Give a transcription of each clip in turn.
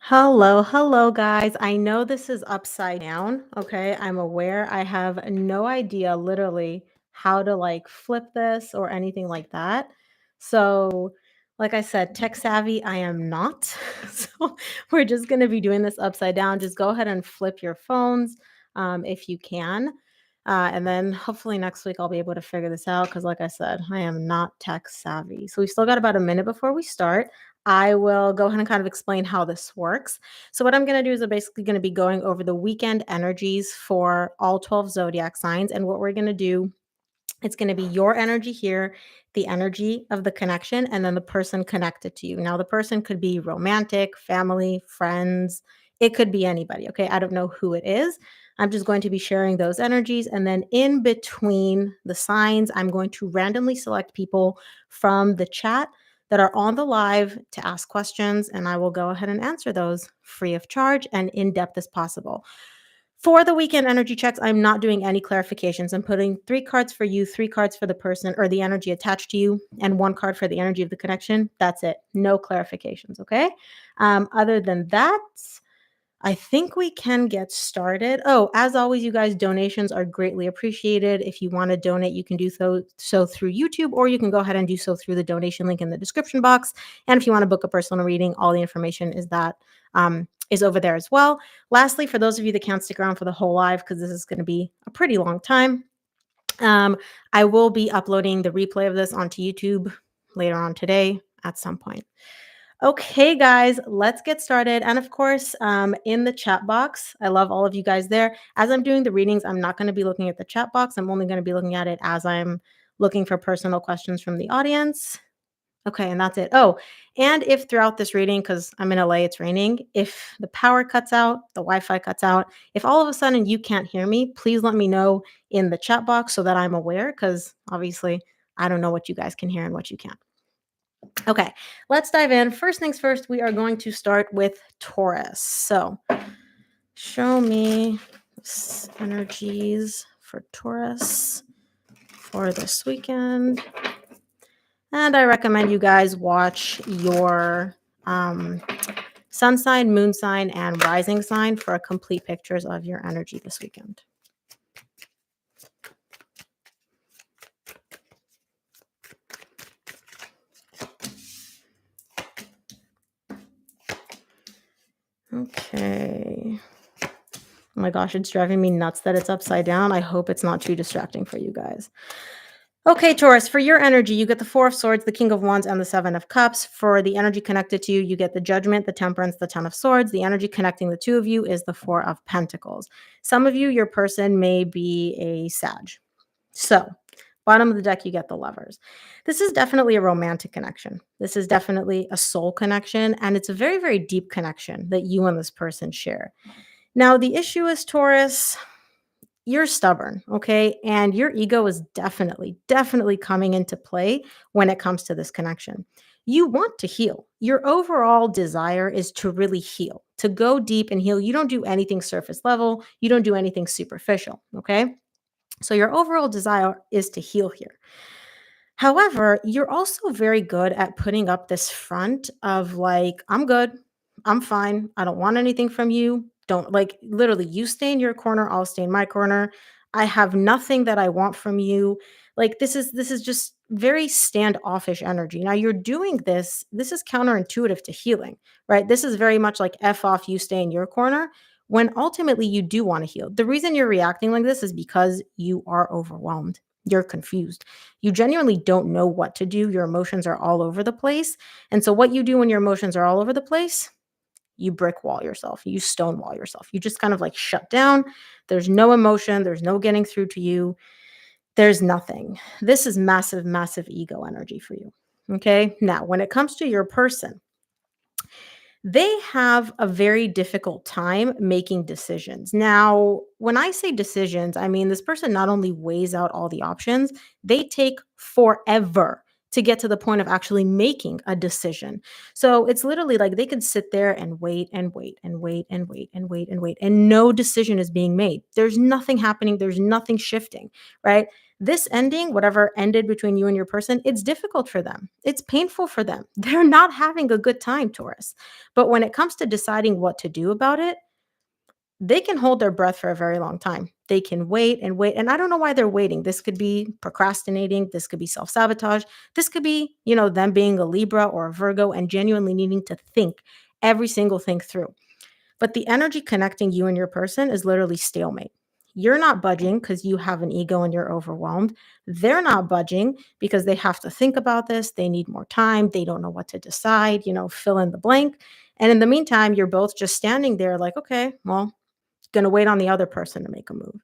Hello, hello, guys. I know this is upside down. Okay. I'm aware. I have no idea literally how to like flip this or anything like that. So, like I said, tech savvy, I am not. So, we're just going to be doing this upside down. Just go ahead and flip your phones if you can. And then hopefully next week I'll be able to figure this out because, like I said, I am not tech savvy. So, we still got about a minute before we start. I will go ahead and kind of explain how this works. So, what I'm going to do is I'm basically going to be going over the weekend energies for all 12 zodiac signs. And what we're going to do, it's going to be your energy here, the energy of the connection, and then the person connected to you. Now, the person could be romantic, family, friends. It could be anybody. Okay. I don't know who it is. I'm just going to be sharing those energies. And then in between the signs, I'm going to randomly select people from the chat that are on the live to ask questions. And I will go ahead and answer those free of charge and in depth as possible. For the weekend energy checks, I'm not doing any clarifications. I'm putting 3 cards for you, 3 cards for the person or the energy attached to you, and 1 card for the energy of the connection. That's it. No clarifications. Okay. Other than that, I think we can get started. Oh, as always, you guys, donations are greatly appreciated. If you want to donate, you can do so through YouTube, or you can go ahead and do so through the donation link in the description box. And if you want to book a personal reading, all the information is over there as well. Lastly, for those of you that can't stick around for the whole live, because this is going to be a pretty long time, I will be uploading the replay of this onto YouTube later on today at some point. Okay, guys, let's get started. And of course, in the chat box, I love all of you guys there. As I'm doing the readings, I'm not going to be looking at the chat box. I'm only going to be looking at it as I'm looking for personal questions from the audience. Okay, and that's it. Oh, and if throughout this reading, because I'm in LA, it's raining, if the power cuts out, the Wi-Fi cuts out, if all of a sudden you can't hear me, please let me know in the chat box so that I'm aware, because obviously I don't know what you guys can hear and what you can't. Okay, let's dive in. First things first, we are going to start with Taurus. So, show me energies for Taurus for this weekend. And I recommend you guys watch your sun sign, moon sign, and rising sign for complete pictures of your energy this weekend. Okay. Oh my gosh, it's driving me nuts that it's upside down. I hope it's not too distracting for you guys. Okay, Taurus, for your energy, you get the 4 of Swords, the King of Wands, and the 7 of Cups. For the energy connected to you, you get the Judgment, the Temperance, the 10 of Swords. The energy connecting the 2 of you is the 4 of Pentacles. Some of you, your person may be a Sag. So, bottom of the deck, you get the Lovers. This is definitely a romantic connection. This is definitely a soul connection, and it's a very, very deep connection that you and this person share. Now, the issue is, Taurus, you're stubborn, okay? And your ego is definitely coming into play when it comes to this connection. You want to heal. Your overall desire is to really heal, to go deep and heal. You don't do anything surface level, you don't do anything superficial, okay? So your overall desire is to heal here. However, you're also very good at putting up this front of like, I'm good, I'm fine, I don't want anything from you. Don't like literally, you stay in your corner, I'll stay in my corner. I have nothing that I want from you. Like this is just very standoffish energy. Now you're doing this is counterintuitive to healing, right? This is very much like F off, you stay in your corner when ultimately you do want to heal. The reason you're reacting like this is because you are overwhelmed. You're confused. You genuinely don't know what to do. Your emotions are all over the place. And so, what you do when your emotions are all over the place, you brick wall yourself, you stonewall yourself. You just kind of like shut down. There's no emotion, there's no getting through to you, there's nothing. This is massive, massive ego energy for you. Okay. Now, when it comes to your person, they have a very difficult time making decisions. Now, when I say decisions, I mean this person not only weighs out all the options, they take forever to get to the point of actually making a decision. So it's literally like they could sit there and wait and wait and wait and wait and wait and wait, and no decision is being made. There's nothing happening, there's nothing shifting, right? This ending, whatever ended between you and your person, it's difficult for them. It's painful for them. They're not having a good time, Taurus. But when it comes to deciding what to do about it, they can hold their breath for a very long time. They can wait and wait. And I don't know why they're waiting. This could be procrastinating. This could be self sabotage. This could be, them being a Libra or a Virgo and genuinely needing to think every single thing through. But the energy connecting you and your person is literally stalemate. You're not budging because you have an ego and you're overwhelmed. They're not budging because they have to think about this. They need more time. They don't know what to decide, fill in the blank. And in the meantime, you're both just standing there like, okay, well, going to wait on the other person to make a move.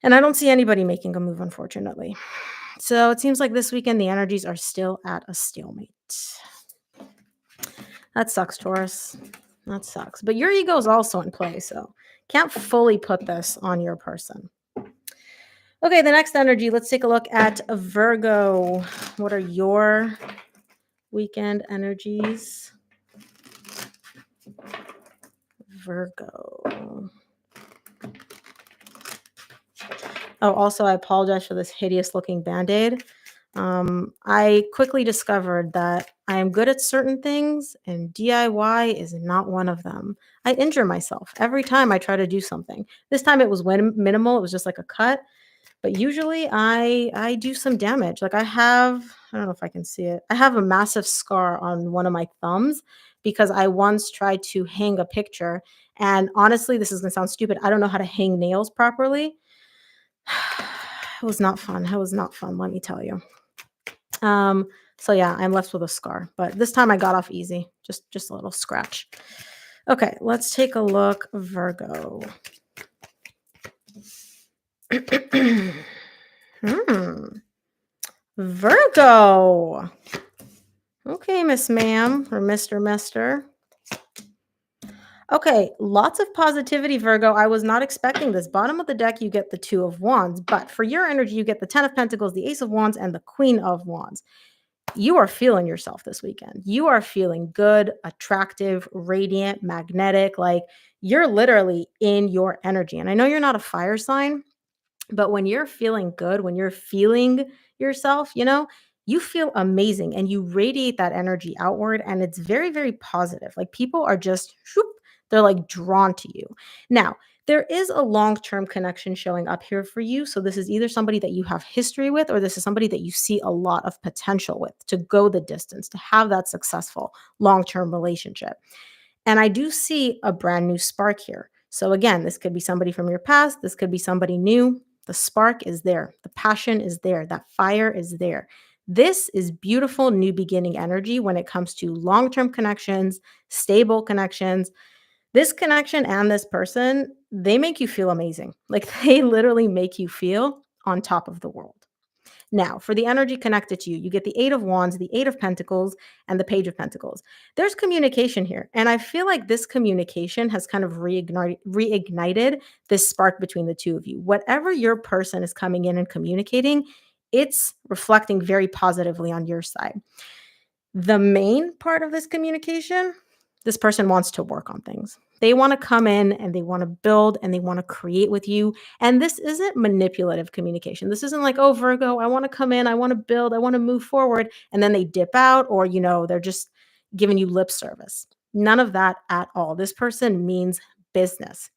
And I don't see anybody making a move, unfortunately. So it seems like this weekend the energies are still at a stalemate. That sucks, Taurus. That sucks. But your ego is also in play, so can't fully put this on your person. Okay, the next energy, let's take a look at Virgo. What are your weekend energies? Virgo. Oh, also, I apologize for this hideous looking Band-Aid. I quickly discovered that I am good at certain things and DIY is not one of them. I injure myself every time I try to do something. This time it was minimal. It was just like a cut, but usually I do some damage. Like I don't know if I can see it. I have a massive scar on one of my thumbs because I once tried to hang a picture, and honestly, this is going to sound stupid. I don't know how to hang nails properly. It was not fun. It was not fun, let me tell you. So yeah, I'm left with a scar, but this time I got off easy. Just a little scratch. Okay, let's take a look. Virgo. Virgo. Okay, Miss Ma'am or Mr. Mister. Okay, lots of positivity, Virgo. I was not expecting this. Bottom of the deck, you get the Two of Wands, but for your energy, you get the Ten of Pentacles, the Ace of Wands, and the Queen of Wands. You are feeling yourself this weekend. You are feeling good, attractive, radiant, magnetic. Like you're literally in your energy. And I know you're not a fire sign, but when you're feeling good, when you're feeling yourself, you feel amazing and you radiate that energy outward. And it's very, very positive. Like people are just, whoop, they're like drawn to you. Now, there is a long-term connection showing up here for you. So this is either somebody that you have history with, or this is somebody that you see a lot of potential with to go the distance, to have that successful long-term relationship. And I do see a brand new spark here. So again, this could be somebody from your past. This could be somebody new. The spark is there. The passion is there. That fire is there. This is beautiful new beginning energy when it comes to long-term connections, stable connections. This connection and this person, they make you feel amazing. Like they literally make you feel on top of the world. Now, for the energy connected to you, you get the Eight of Wands, the Eight of Pentacles, and the Page of Pentacles. There's communication here. And I feel like this communication has kind of reignited this spark between the two of you. Whatever your person is coming in and communicating, it's reflecting very positively on your side. The main part of this communication, this person wants to work on things. They want to come in and they want to build and they want to create with you. And this isn't manipulative communication. This isn't like, oh, Virgo, I want to come in, I want to build, I want to move forward. And then they dip out, or, they're just giving you lip service. None of that at all. This person means business.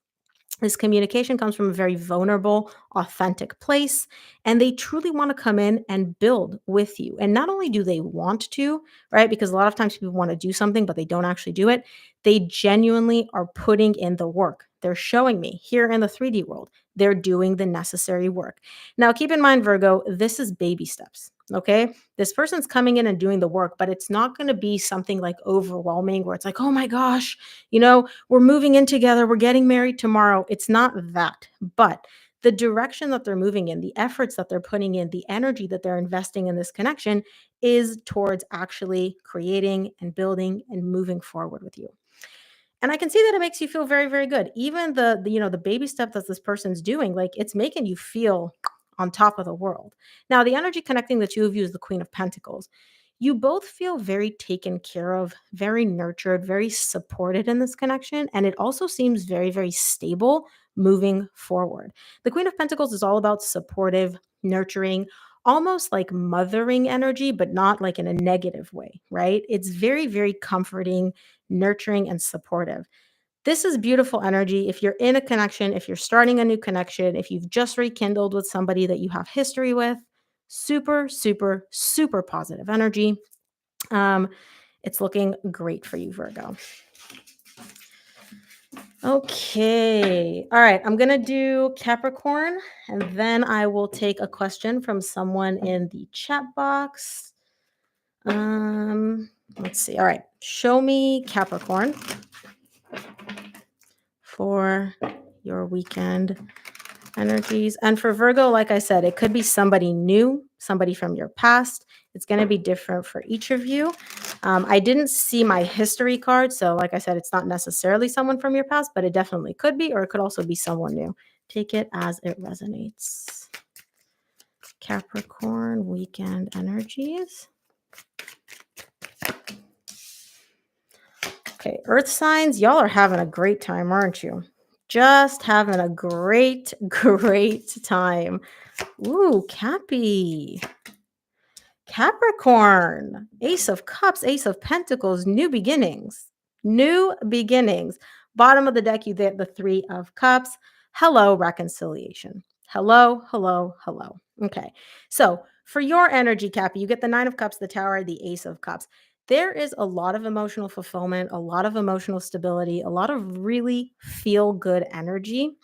This communication comes from a very vulnerable, authentic place, and they truly want to come in and build with you. And not only do they want to, right? Because a lot of times people want to do something, but they don't actually do it. They genuinely are putting in the work. They're showing me here in the 3D world, they're doing the necessary work. Now, keep in mind, Virgo, this is baby steps. Okay. This person's coming in and doing the work, but it's not going to be something like overwhelming where it's like, oh my gosh, we're moving in together, we're getting married tomorrow. It's not that, but the direction that they're moving in, the efforts that they're putting in, the energy that they're investing in this connection is towards actually creating and building and moving forward with you. And I can see that it makes you feel very, very good. Even the baby step that this person's doing, like it's making you feel on top of the world. Now, the energy connecting the two of you is the Queen of Pentacles. You both feel very taken care of, very nurtured, very supported in this connection. And it also seems very, very stable moving forward. The Queen of Pentacles is all about supportive, nurturing, almost like mothering energy, but not like in a negative way, right? It's very, very comforting, nurturing, and supportive. This is beautiful energy. If you're in a connection, if you're starting a new connection, if you've just rekindled with somebody that you have history with, super, super, super positive energy. Um, it's looking great for you, Virgo. Okay. All right. I'm going to do Capricorn, and then I will take a question from someone in the chat box. Let's see. All right. Show me Capricorn for your weekend energies. And for Virgo, like I said, it could be somebody new, somebody from your past. It's going to be different for each of you. I didn't see my history card. So, like I said, it's not necessarily someone from your past, but it definitely could be, or it could also be someone new. Take it as it resonates. Capricorn weekend energies. Okay, earth signs, y'all are having a great time, aren't you? Just having a great, great time. Ooh, Cappy. Capricorn, Ace of Cups, Ace of Pentacles, new beginnings. New beginnings. Bottom of the deck, you get the Three of Cups. Hello, reconciliation. Hello, hello, hello. Okay. So for your energy, Cappy, you get the Nine of Cups, the Tower, the Ace of Cups. There is a lot of emotional fulfillment, a lot of emotional stability, a lot of really feel good energy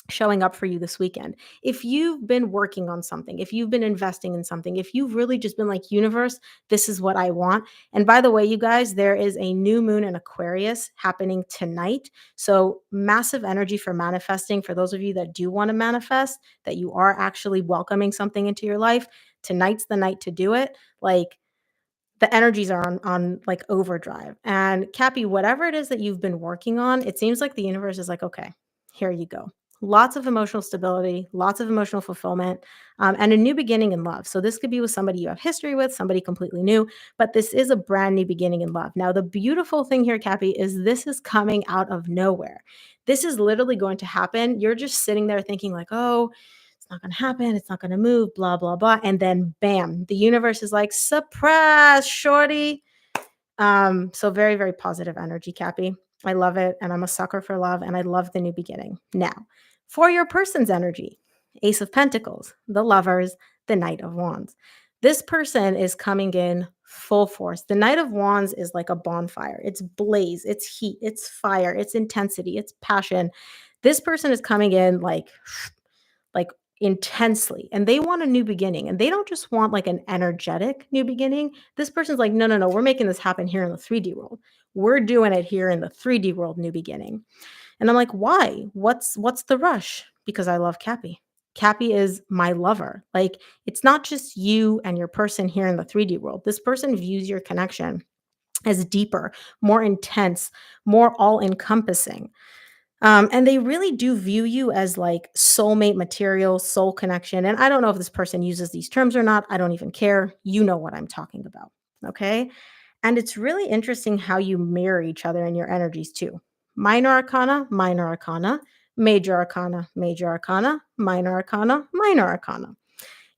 showing up for you this weekend. If you've been working on something, if you've been investing in something, if you've really just been like, universe, this is what I want. And by the way, you guys, there is a new moon in Aquarius happening tonight. So massive energy for manifesting. For those of you that do want to manifest, that you are actually welcoming something into your life, tonight's the night to do it. Like, the energies are on like overdrive. And Cappy, whatever it is that you've been working on, it seems like the universe is like, okay, here you go. Lots of emotional stability, lots of emotional fulfillment, and a new beginning in love. So this could be with somebody you have history with, somebody completely new, but this is a brand new beginning in love. Now, the beautiful thing here, Cappy, is this is coming out of nowhere. This is literally going to happen. You're just sitting there thinking like, oh, it's not going to happen. It's not going to move, blah, blah, blah. And then bam, the universe is like, surprise, shorty. So very, very positive energy, Cappy. I love it. And I'm a sucker for love. And I love the new beginning. Now, for your person's energy, Ace of Pentacles, the Lovers, the Knight of Wands. This person is coming in full force. The Knight of Wands is like a bonfire. It's blaze, it's heat, it's fire, it's intensity, it's passion. This person is coming in like intensely, and they want a new beginning, and they don't just want like an energetic new beginning. This person's like, no, no, no, we're making this happen here in the 3D world. We're doing it here in the 3D world, new beginning. And I'm like, why? What's the rush? Because I love Cappy. Cappy is my lover. Like, it's not just you and your person here in the 3D world. This person views your connection as deeper, more intense, more all encompassing. And they really do view you as like soulmate material, soul connection. And I don't know if this person uses these terms or not. I don't even care. You know what I'm talking about. Okay. And it's really interesting how you mirror each other in your energies too. Minor arcana, major arcana, major arcana, minor arcana, minor arcana.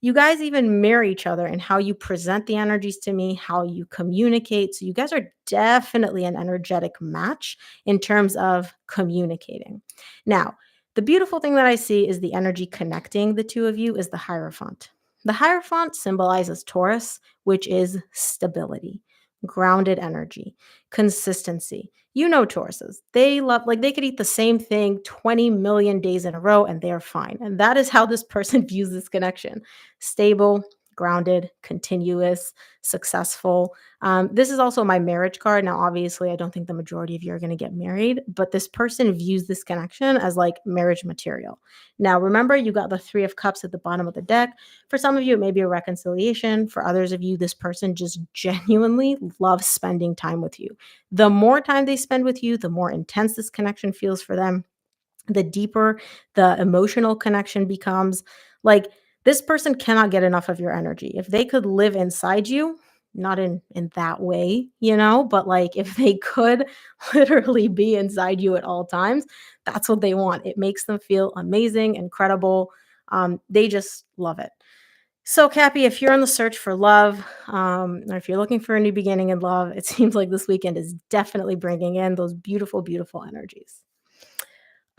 You guys even mirror each other in how you present the energies to me, how you communicate. So you guys are definitely an energetic match in terms of communicating. Now, the beautiful thing that I see is the energy connecting the two of you is the Hierophant. The Hierophant symbolizes Taurus, which is stability, grounded energy, consistency. You know Tauruses. They love, like, they could eat the same thing 20 million days in a row and they're fine. And that is how this person views this connection: stable, grounded, continuous, successful. This is also my marriage card. Now, obviously, I don't think the majority of you are going to get married, but this person views this connection as like marriage material. Now, remember, you got the Three of Cups at the bottom of the deck. For some of you, it may be a reconciliation. For others of you, this person just genuinely loves spending time with you. The more time they spend with you, the more intense this connection feels for them, the deeper the emotional connection becomes. Like, This person cannot get enough of your energy. If they could live inside you, not in that way, but like if they could literally be inside you at all times, that's what they want. It makes them feel amazing, incredible. They just love it. So, Cappy, if you're on the search for love, or if you're looking for a new beginning in love, it seems like this weekend is definitely bringing in those beautiful, beautiful energies.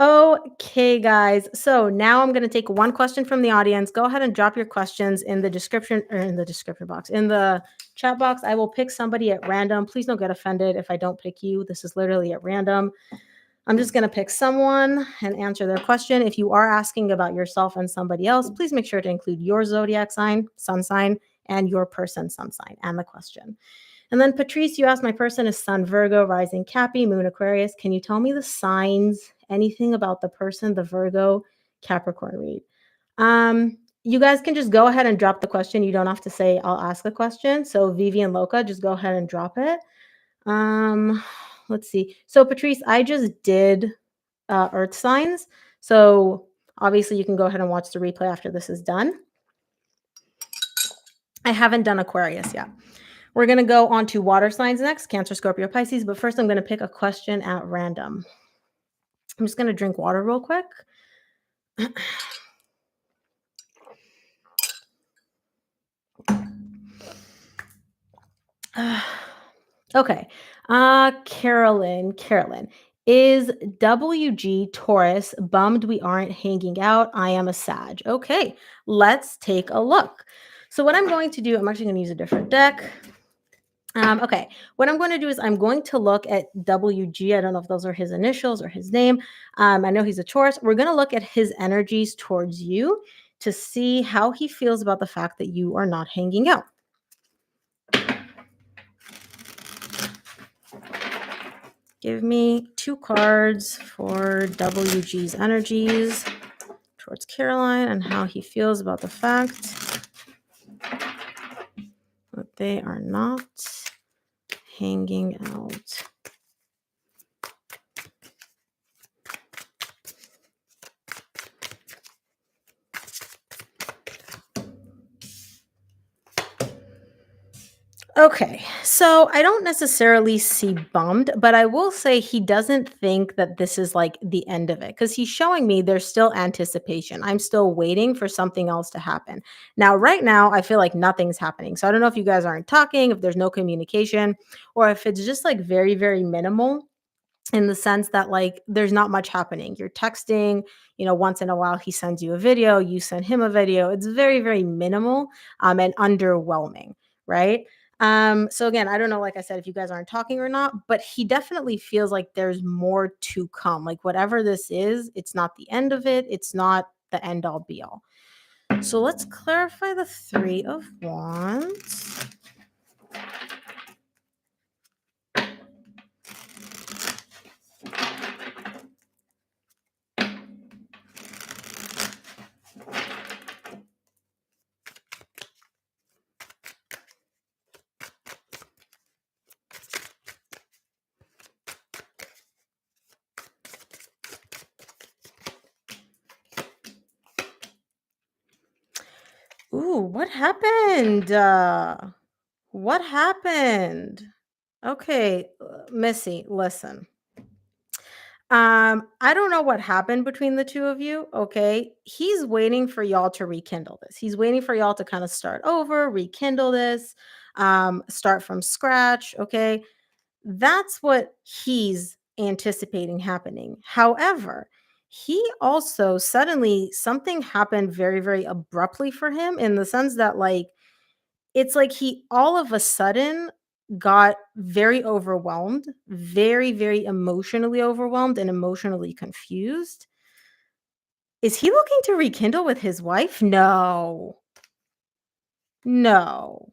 Okay, guys. So now I'm going to take one question from the audience. Go ahead and drop your questions in the description or in the description box, in the chat box. I will pick somebody at random. Please don't get offended if I don't pick you. This is literally at random. I'm just going to pick someone and answer their question. If you are asking about yourself and somebody else, please make sure to include your zodiac sign, sun sign, and your person sun sign and the question. And then Patrice, you asked, my person is Sun Virgo, rising Cappy, Moon Aquarius. Can you tell me the signs, anything about the person, the Virgo Capricorn read? You guys can just go ahead and drop the question. You don't have to say I'll ask the question. So Vivian Loca, just go ahead and drop it. Let's see. So Patrice, I just did earth signs. So obviously you can go ahead and watch the replay after this is done. I haven't done Aquarius yet. We're going to go on to water signs next, Cancer, Scorpio, Pisces. But first, I'm going to pick a question at random. I'm just going to drink water real quick. Okay. Carolyn. Is WG Taurus bummed we aren't hanging out? I am a Sag. Okay, let's take a look. So what I'm going to do, I'm actually going to use a different deck. Okay, what I'm going to do is I'm going to look at WG. I don't know if those are his initials or his name. I know he's a Taurus. We're going to look at his energies towards you to see how he feels about the fact that you are not hanging out. Give me 2 cards for WG's energies towards Caroline and how he feels about the fact that they are not hanging out. Okay, so I don't necessarily see bummed, but I will say he doesn't think that this is like the end of it because he's showing me there's still anticipation. I'm still waiting for something else to happen. Now, right now, I feel like nothing's happening. So I don't know if you guys aren't talking, if there's no communication, or if it's just like very, very minimal in the sense that like there's not much happening. You're texting, once in a while he sends you a video, you send him a video. It's very, very minimal and underwhelming, right? So again, I don't know, like I said, if you guys aren't talking or not, but he definitely feels like there's more to come. Like whatever this is, it's not the end of it. It's not the end all be all. So let's clarify the 3 of Wands. Ooh, what happened? What happened? Okay, Missy, listen. I don't know what happened between the 2 of you, okay? He's waiting for y'all to rekindle this. He's waiting for y'all to kind of start over, rekindle this, start from scratch, okay? That's what he's anticipating happening. However, he also suddenly something happened very, very abruptly for him in the sense that it's like he all of a sudden got very overwhelmed, very, very emotionally overwhelmed and emotionally confused. Is he looking to rekindle with his wife? No. No.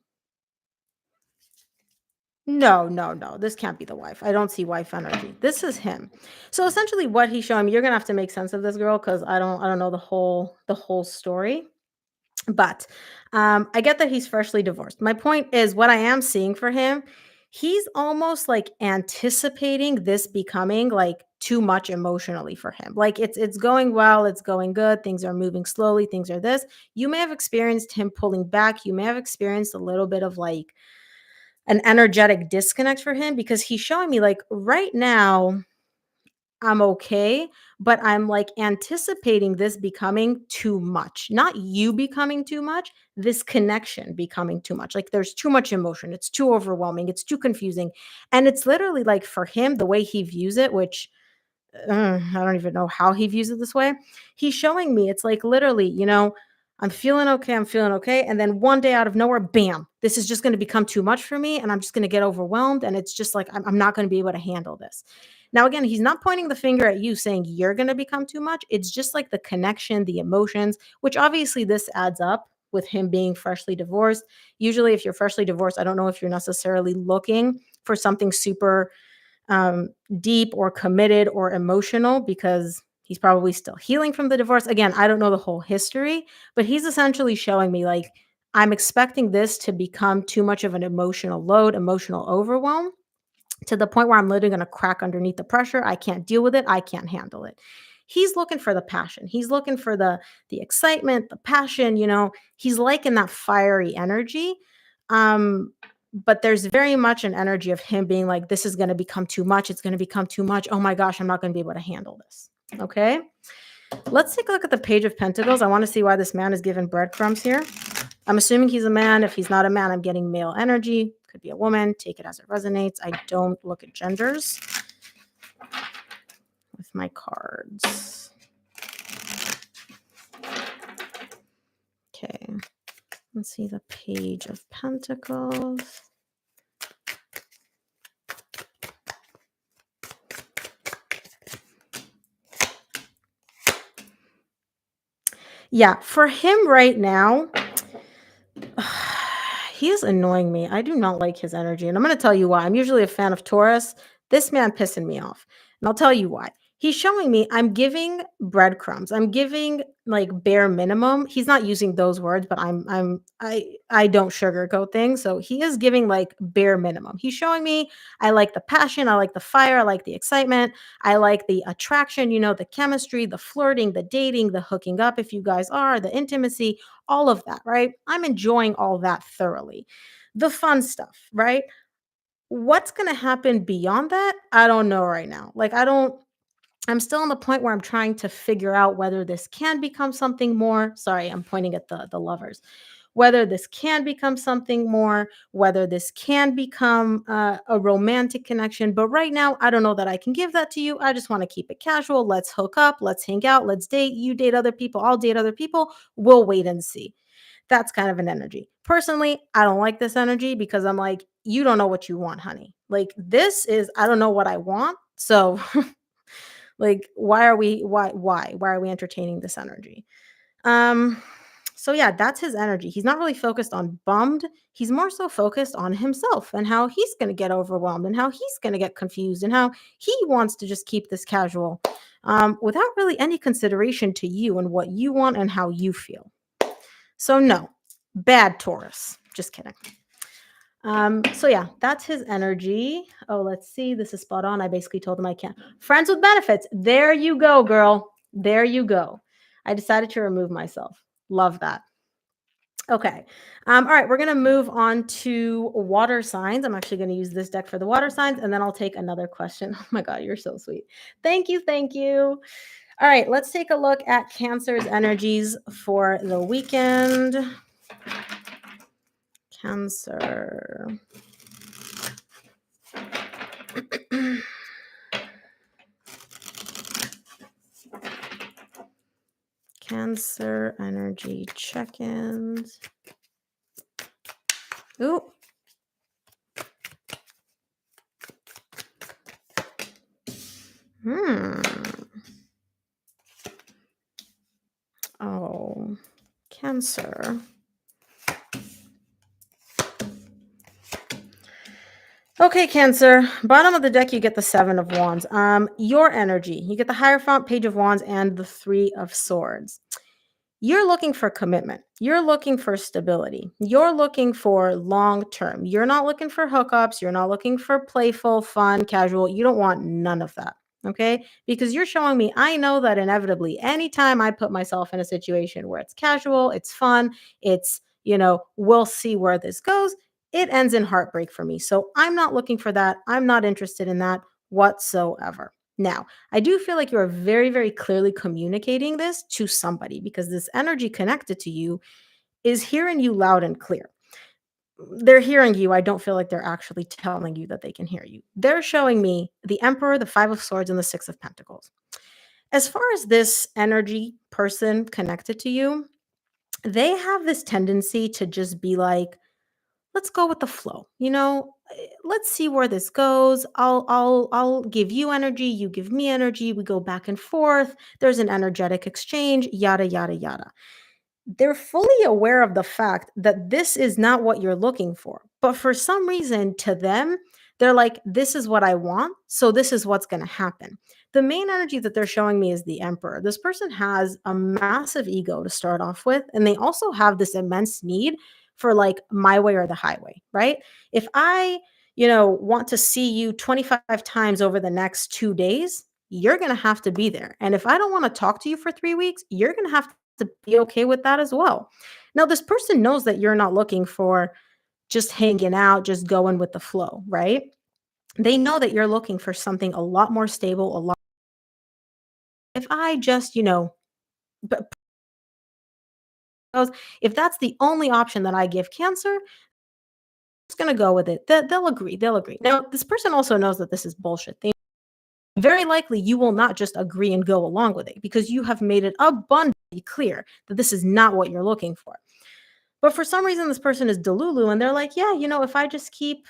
No. This can't be the wife. I don't see wife energy. This is him. So essentially what he's showing me, you're gonna have to make sense of this girl because I don't know the whole story. But I get that he's freshly divorced. My point is what I am seeing for him, he's almost like anticipating this becoming like too much emotionally for him. Like it's going well, it's going good, things are moving slowly, things are this. You may have experienced him pulling back. You may have experienced a little bit of like an energetic disconnect for him because he's showing me like right now I'm okay, but I'm like anticipating this becoming too much. Not you becoming too much, this connection becoming too much. Like there's too much emotion. It's too overwhelming. It's too confusing. And it's literally like for him, the way he views it, which I don't even know how he views it this way. He's showing me it's like literally, I'm feeling okay. I'm feeling okay. And then one day out of nowhere, bam, this is just going to become too much for me. And I'm just going to get overwhelmed. And it's just like, I'm not going to be able to handle this. Now, again, he's not pointing the finger at you saying you're going to become too much. It's just like the connection, the emotions, which obviously this adds up with him being freshly divorced. Usually, if you're freshly divorced, I don't know if you're necessarily looking for something super um, deep or committed or emotional because he's probably still healing from the divorce. Again, I don't know the whole history, but he's essentially showing me like, I'm expecting this to become too much of an emotional load, emotional overwhelm to the point where I'm literally going to crack underneath the pressure. I can't deal with it. I can't handle it. He's looking for the passion. He's looking for the excitement, the passion, he's liking that fiery energy. But there's very much an energy of him being like, this is going to become too much. It's going to become too much. Oh my gosh, I'm not going to be able to handle this. Okay. Let's take a look at the Page of Pentacles. I want to see why this man is given breadcrumbs here. I'm assuming he's a man. If he's not a man, I'm getting male energy. Could be a woman. Take it as it resonates. I don't look at genders with my cards. Okay. Let's see the Page of Pentacles. Yeah, for him right now, he is annoying me. I do not like his energy. And I'm going to tell you why. I'm usually a fan of Taurus. This man pissing me off. And I'll tell you why. He's showing me I'm giving breadcrumbs. I'm giving like bare minimum. He's not using those words, but I don't sugarcoat things. So he is giving like bare minimum. He's showing me I like the passion, I like the fire, I like the excitement, I like the attraction, the chemistry, the flirting, the dating, the hooking up if you guys are, the intimacy, all of that, right? I'm enjoying all that thoroughly. The fun stuff, right? What's going to happen beyond that? I don't know right now. Like I'm still on the point where I'm trying to figure out whether this can become something more. Sorry, I'm pointing at the lovers. Whether this can become something more, whether this can become a romantic connection. But right now, I don't know that I can give that to you. I just want to keep it casual. Let's hook up. Let's hang out. Let's date. You date other people. I'll date other people. We'll wait and see. That's kind of an energy. Personally, I don't like this energy because I'm like, you don't know what you want, honey. Like, this is, I don't know what I want. So, like, why are we entertaining this energy? Um, so yeah, that's his energy. He's not really focused on bummed. He's more so focused on himself and how he's going to get overwhelmed and how he's going to get confused and how he wants to just keep this casual without really any consideration to you and what you want and how you feel. So no, bad Taurus. Just kidding. So yeah, that's his energy. Oh, let's see. This is spot on. I basically told him I can't. Friends with benefits. There you go, girl. There you go. I decided to remove myself. Love that. Okay. All right. We're going to move on to water signs. I'm actually going to use this deck for the water signs, and then I'll take another question. Oh my God, you're so sweet. Thank you. Thank you. All right. Let's take a look at Cancer's energies for the weekend. Cancer. Cancer energy check-ins. Ooh. Oh, Cancer. Okay, Cancer. Bottom of the deck, you get the Seven of Wands. Your energy. You get the Hierophant, Page of Wands, and the Three of Swords. You're looking for commitment. You're looking for stability. You're looking for long term. You're not looking for hookups. You're not looking for playful, fun, casual. You don't want none of that. Okay. Because you're showing me, I know that inevitably, anytime I put myself in a situation where it's casual, it's fun, it's, we'll see where this goes, it ends in heartbreak for me. So I'm not looking for that. I'm not interested in that whatsoever. Now, I do feel like you're very, very clearly communicating this to somebody because this energy connected to you is hearing you loud and clear. They're hearing you. I don't feel like they're actually telling you that they can hear you. They're showing me the Emperor, the Five of Swords, and the Six of Pentacles. As far as this energy person connected to you, they have this tendency to just be like, let's go with the flow. Let's see where this goes. I'll give you energy, you give me energy, we go back and forth. There's an energetic exchange, yada yada yada. They're fully aware of the fact that this is not what you're looking for. But for some reason, to them, they're like, this is what I want. So this is what's going to happen. The main energy that they're showing me is the Emperor. This person has a massive ego to start off with. And they also have this immense need for like my way or the highway, right? If I, want to see you 25 times over the next 2 days, you're going to have to be there. And if I don't want to talk to you for 3 weeks, you're going to have to be okay with that as well. Now, this person knows that you're not looking for just hanging out, just going with the flow, right? They know that you're looking for something a lot more stable, a lot. If I just, but if that's the only option that I give Cancer, it's going to go with it. They'll agree. They'll agree. Now, this person also knows that this is bullshit. Very likely you will not just agree and go along with it because you have made it abundantly clear that this is not what you're looking for. But for some reason, this person is delulu, and they're like, yeah, if I just keep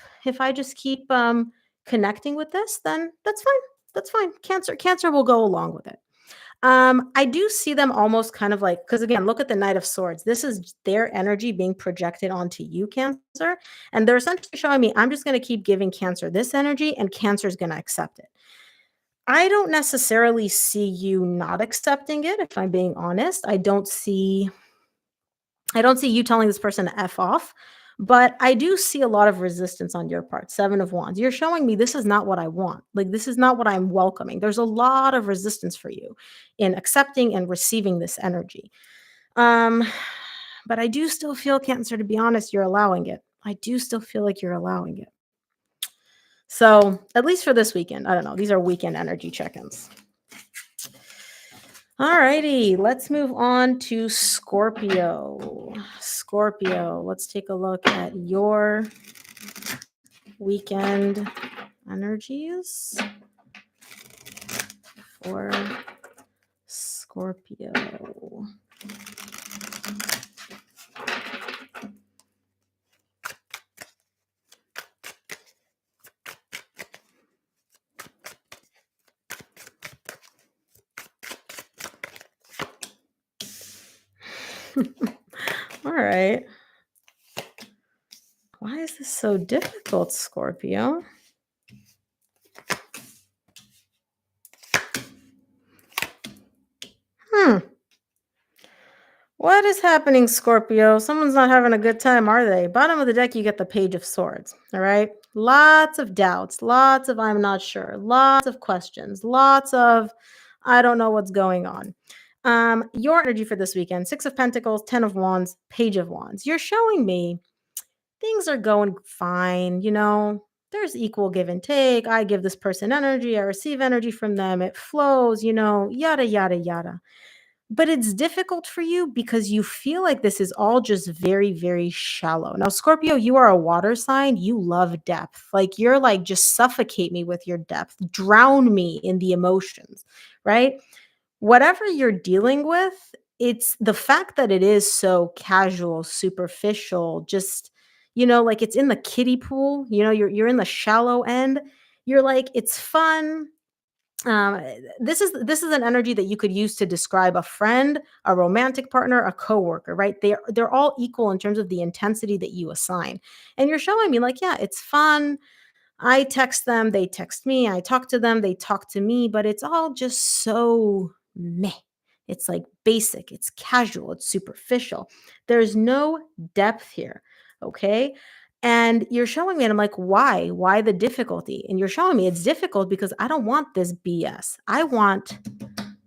connecting with this, then that's fine. That's fine. Cancer will go along with it. I do see them almost kind of like, because again, look at the Knight of Swords. This is their energy being projected onto you, Cancer. And they're essentially showing me, I'm just going to keep giving Cancer this energy, and Cancer is going to accept it. I don't necessarily see you not accepting it, if I'm being honest. I don't see you telling this person to F off, but I do see a lot of resistance on your part. Seven of Wands. You're showing me this is not what I want. Like, this is not what I'm welcoming. There's a lot of resistance for you in accepting and receiving this energy. Um, but I do still feel, Cancer, to be honest, you're allowing it. I do still feel like you're allowing it. So, at least for this weekend, I don't know. These are weekend energy check-ins. All righty, let's move on to Scorpio. Scorpio, let's take a look at your weekend energies for Scorpio. All right. Why is this so difficult, Scorpio? What is happening, Scorpio? Someone's not having a good time, are they? Bottom of the deck, you get the Page of Swords. All right. Lots of doubts, lots of I'm not sure, lots of questions, lots of I don't know what's going on. Your energy for this weekend: Six of Pentacles, Ten of Wands, Page of Wands. You're showing me things are going fine. There's equal give and take. I give this person energy, I receive energy from them, it flows, yada, yada, yada. But it's difficult for you because you feel like this is all just very, very shallow. Now, Scorpio, you are a water sign. You love depth. Like, you're like, just suffocate me with your depth, drown me in the emotions, right? Whatever you're dealing with, it's the fact that it is so casual, superficial, just, like it's in the kiddie pool, you're in the shallow end. You're like, it's fun. This is an energy that you could use to describe a friend, a romantic partner, a coworker, right? They're all equal in terms of the intensity that you assign. And you're showing me like, yeah, it's fun. I text them, they text me. I talk to them, they talk to me, but it's all just so meh. It's like basic, it's casual, it's superficial. There's no depth here. Okay. And you're showing me, and I'm like, why? Why the difficulty? And you're showing me it's difficult because I don't want this BS. I want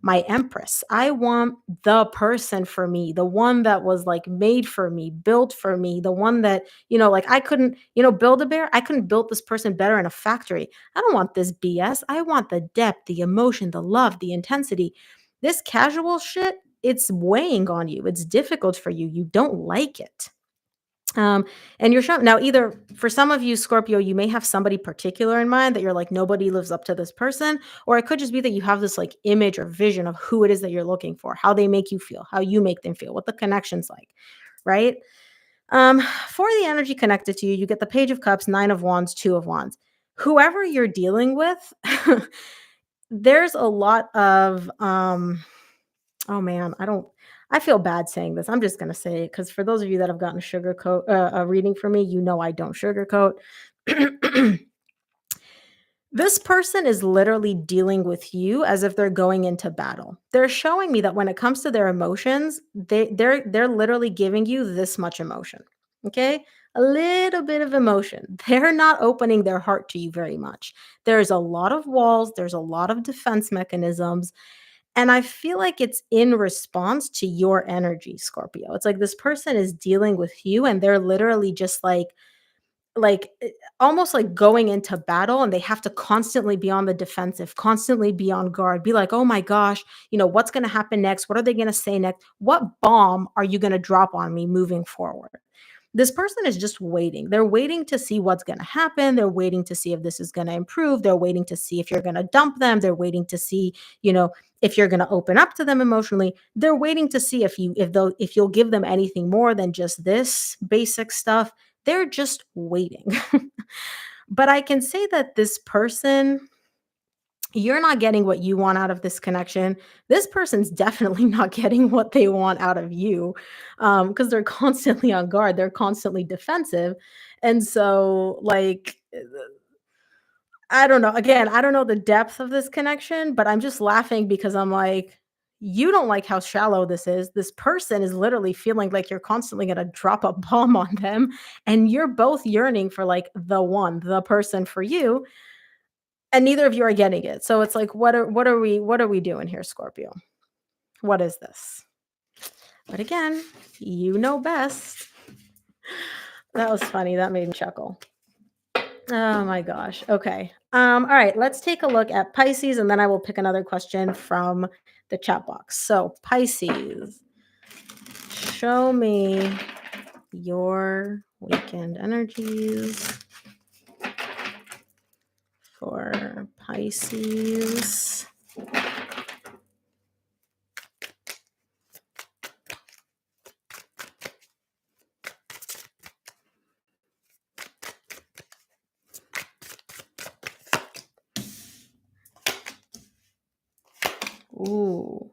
my empress. I want the person for me, the one that was like made for me, built for me, the one that, like I couldn't, build a bear. I couldn't build this person better in a factory. I don't want this BS. I want the depth, the emotion, the love, the intensity. This casual shit, it's weighing on you. It's difficult for you. You don't like it. Um, and you're showing now, either for some of you, Scorpio, you may have somebody particular in mind that you're like, nobody lives up to this person, or it could just be that you have this like image or vision of who it is that you're looking for, how they make you feel, how you make them feel, what the connection's like, right? For the energy connected to you, you get the Page of Cups, Nine of Wands, Two of Wands. Whoever you're dealing with, there's a lot of oh man, I feel bad saying this. I'm just gonna say it because for those of you that have gotten a sugarcoat a reading from me, I don't sugarcoat. This person is literally dealing with you as if they're going into battle. They're showing me that when it comes to their emotions, they're literally giving you this much emotion. Okay? A little bit of emotion. They're not opening their heart to you very much. There's a lot of walls, there's a lot of defense mechanisms, and I feel like it's in response to your energy, Scorpio. It's like this person is dealing with you and they're literally just almost like going into battle, and they have to constantly be on the defensive, constantly be on guard, be like, "Oh my gosh, what's going to happen next? What are they going to say next? What bomb are you going to drop on me moving forward?" This person is just waiting. They're waiting to see what's going to happen. They're waiting to see if this is going to improve. They're waiting to see if you're going to dump them. They're waiting to see, if you're going to open up to them emotionally. They're waiting to see if you'll give them anything more than just this basic stuff. They're just waiting. But I can say that this person, you're not getting what you want out of this connection. This person's definitely not getting what they want out of you, because they're constantly on guard. They're constantly defensive. And so, like, I don't know. Again, I don't know the depth of this connection, but I'm just laughing because I'm like, you don't like how shallow this is. This person is literally feeling like you're constantly going to drop a bomb on them. And you're both yearning for like the one, the person for you, and neither of you are getting it. So it's like, what are we doing here, Scorpio? What is this? But again, you know best. That was funny. That made me chuckle. Oh my gosh. Okay. All right, let's take a look at Pisces, and then I will pick another question from the chat box. So, Pisces, show me your weekend energies for Pisces. Ooh.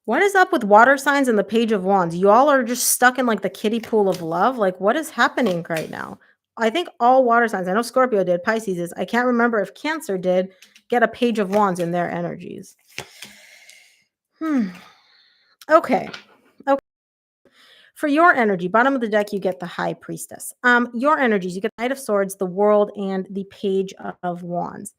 What is up with water signs and the Page of Wands? You all are just stuck in like the kiddie pool of love. Like, what is happening right now? I think all water signs, I know Scorpio did, Pisces is, I can't remember if Cancer did get a Page of Wands in their energies. Okay. Okay. For your energy, bottom of the deck, you get the High Priestess. Your energies, you get the Knight of Swords, the World, and the Page of Wands.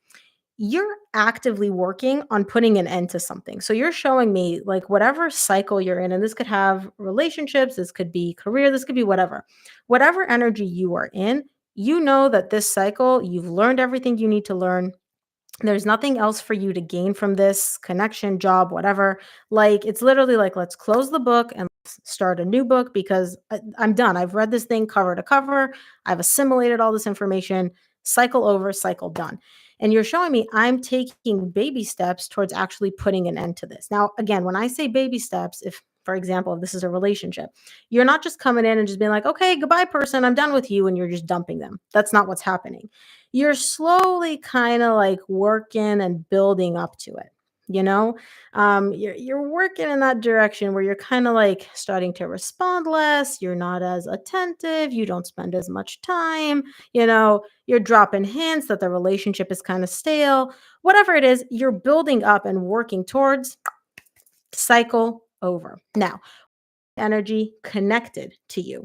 You're actively working on putting an end to something. So you're showing me like whatever cycle you're in, and this could have relationships, this could be career, this could be whatever. Whatever energy you are in, you know that this cycle, you've learned everything you need to learn. There's nothing else for you to gain from this connection, job, whatever. Like, it's literally like, let's close the book and let's start a new book because I'm done. I've read this thing cover to cover. I've assimilated all this information. Cycle over, cycle done. And you're showing me I'm taking baby steps towards actually putting an end to this. Now, again, when I say baby steps, if, for example, if this is a relationship, you're not just coming in and just being like, okay, goodbye, person, I'm done with you, and you're just dumping them. That's not what's happening. You're slowly kind of like working and building up to it. You're working in that direction where you're kind of like starting to respond less. You're not as attentive. You don't spend as much time. You're dropping hints that the relationship is kind of stale. Whatever it is, you're building up and working towards cycle over. Now, energy connected to you.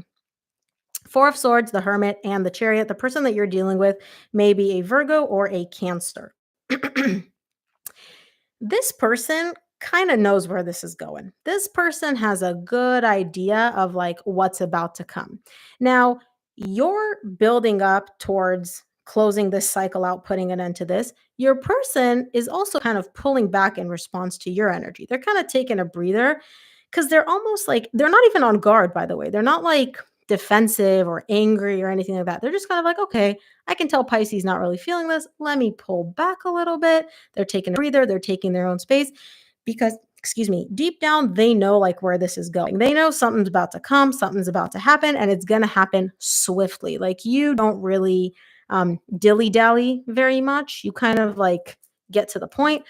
Four of Swords, the Hermit, and the Chariot. The person that you're dealing with may be a Virgo or a Cancer. This person kind of knows where this is going. This person has a good idea of like what's about to come. Now, you're building up towards closing this cycle out, putting an end to this. Your person is also kind of pulling back in response to your energy. They're kind of taking a breather because they're almost like they're not even on guard, by the way. They're not like defensive or angry or anything like that. They're just kind of like, okay, I can tell Pisces not really feeling this. Let me pull back a little bit. They're taking a breather, they're taking their own space because, excuse me, deep down, they know like where this is going. They know something's about to come, something's about to happen, and it's going to happen swiftly. Like you don't really dilly dally very much. You kind of like get to the point.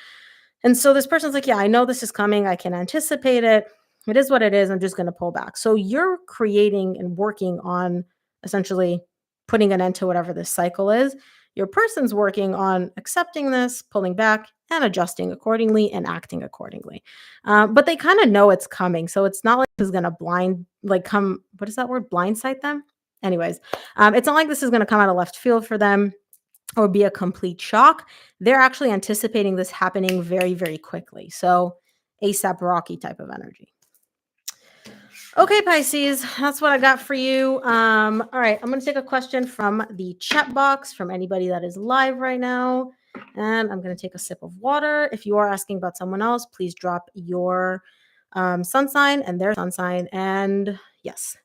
And so this person's like, yeah, I know this is coming. I can anticipate it. It is what it is. I'm just going to pull back. So you're creating and working on essentially putting an end to whatever this cycle is. Your person's working on accepting this, pulling back, and adjusting accordingly and acting accordingly. But they kind of know it's coming. So it's not like this is going to what is that word? Blindside them? Anyways, it's not like this is going to come out of left field for them or be a complete shock. They're actually anticipating this happening very, very quickly. So ASAP Rocky type of energy. Okay, Pisces, that's what I got for you. All right, I'm going to take a question from the chat box from anybody that is live right now. And I'm going to take a sip of water. If you are asking about someone else, please drop your sun sign and their sun sign. And yes.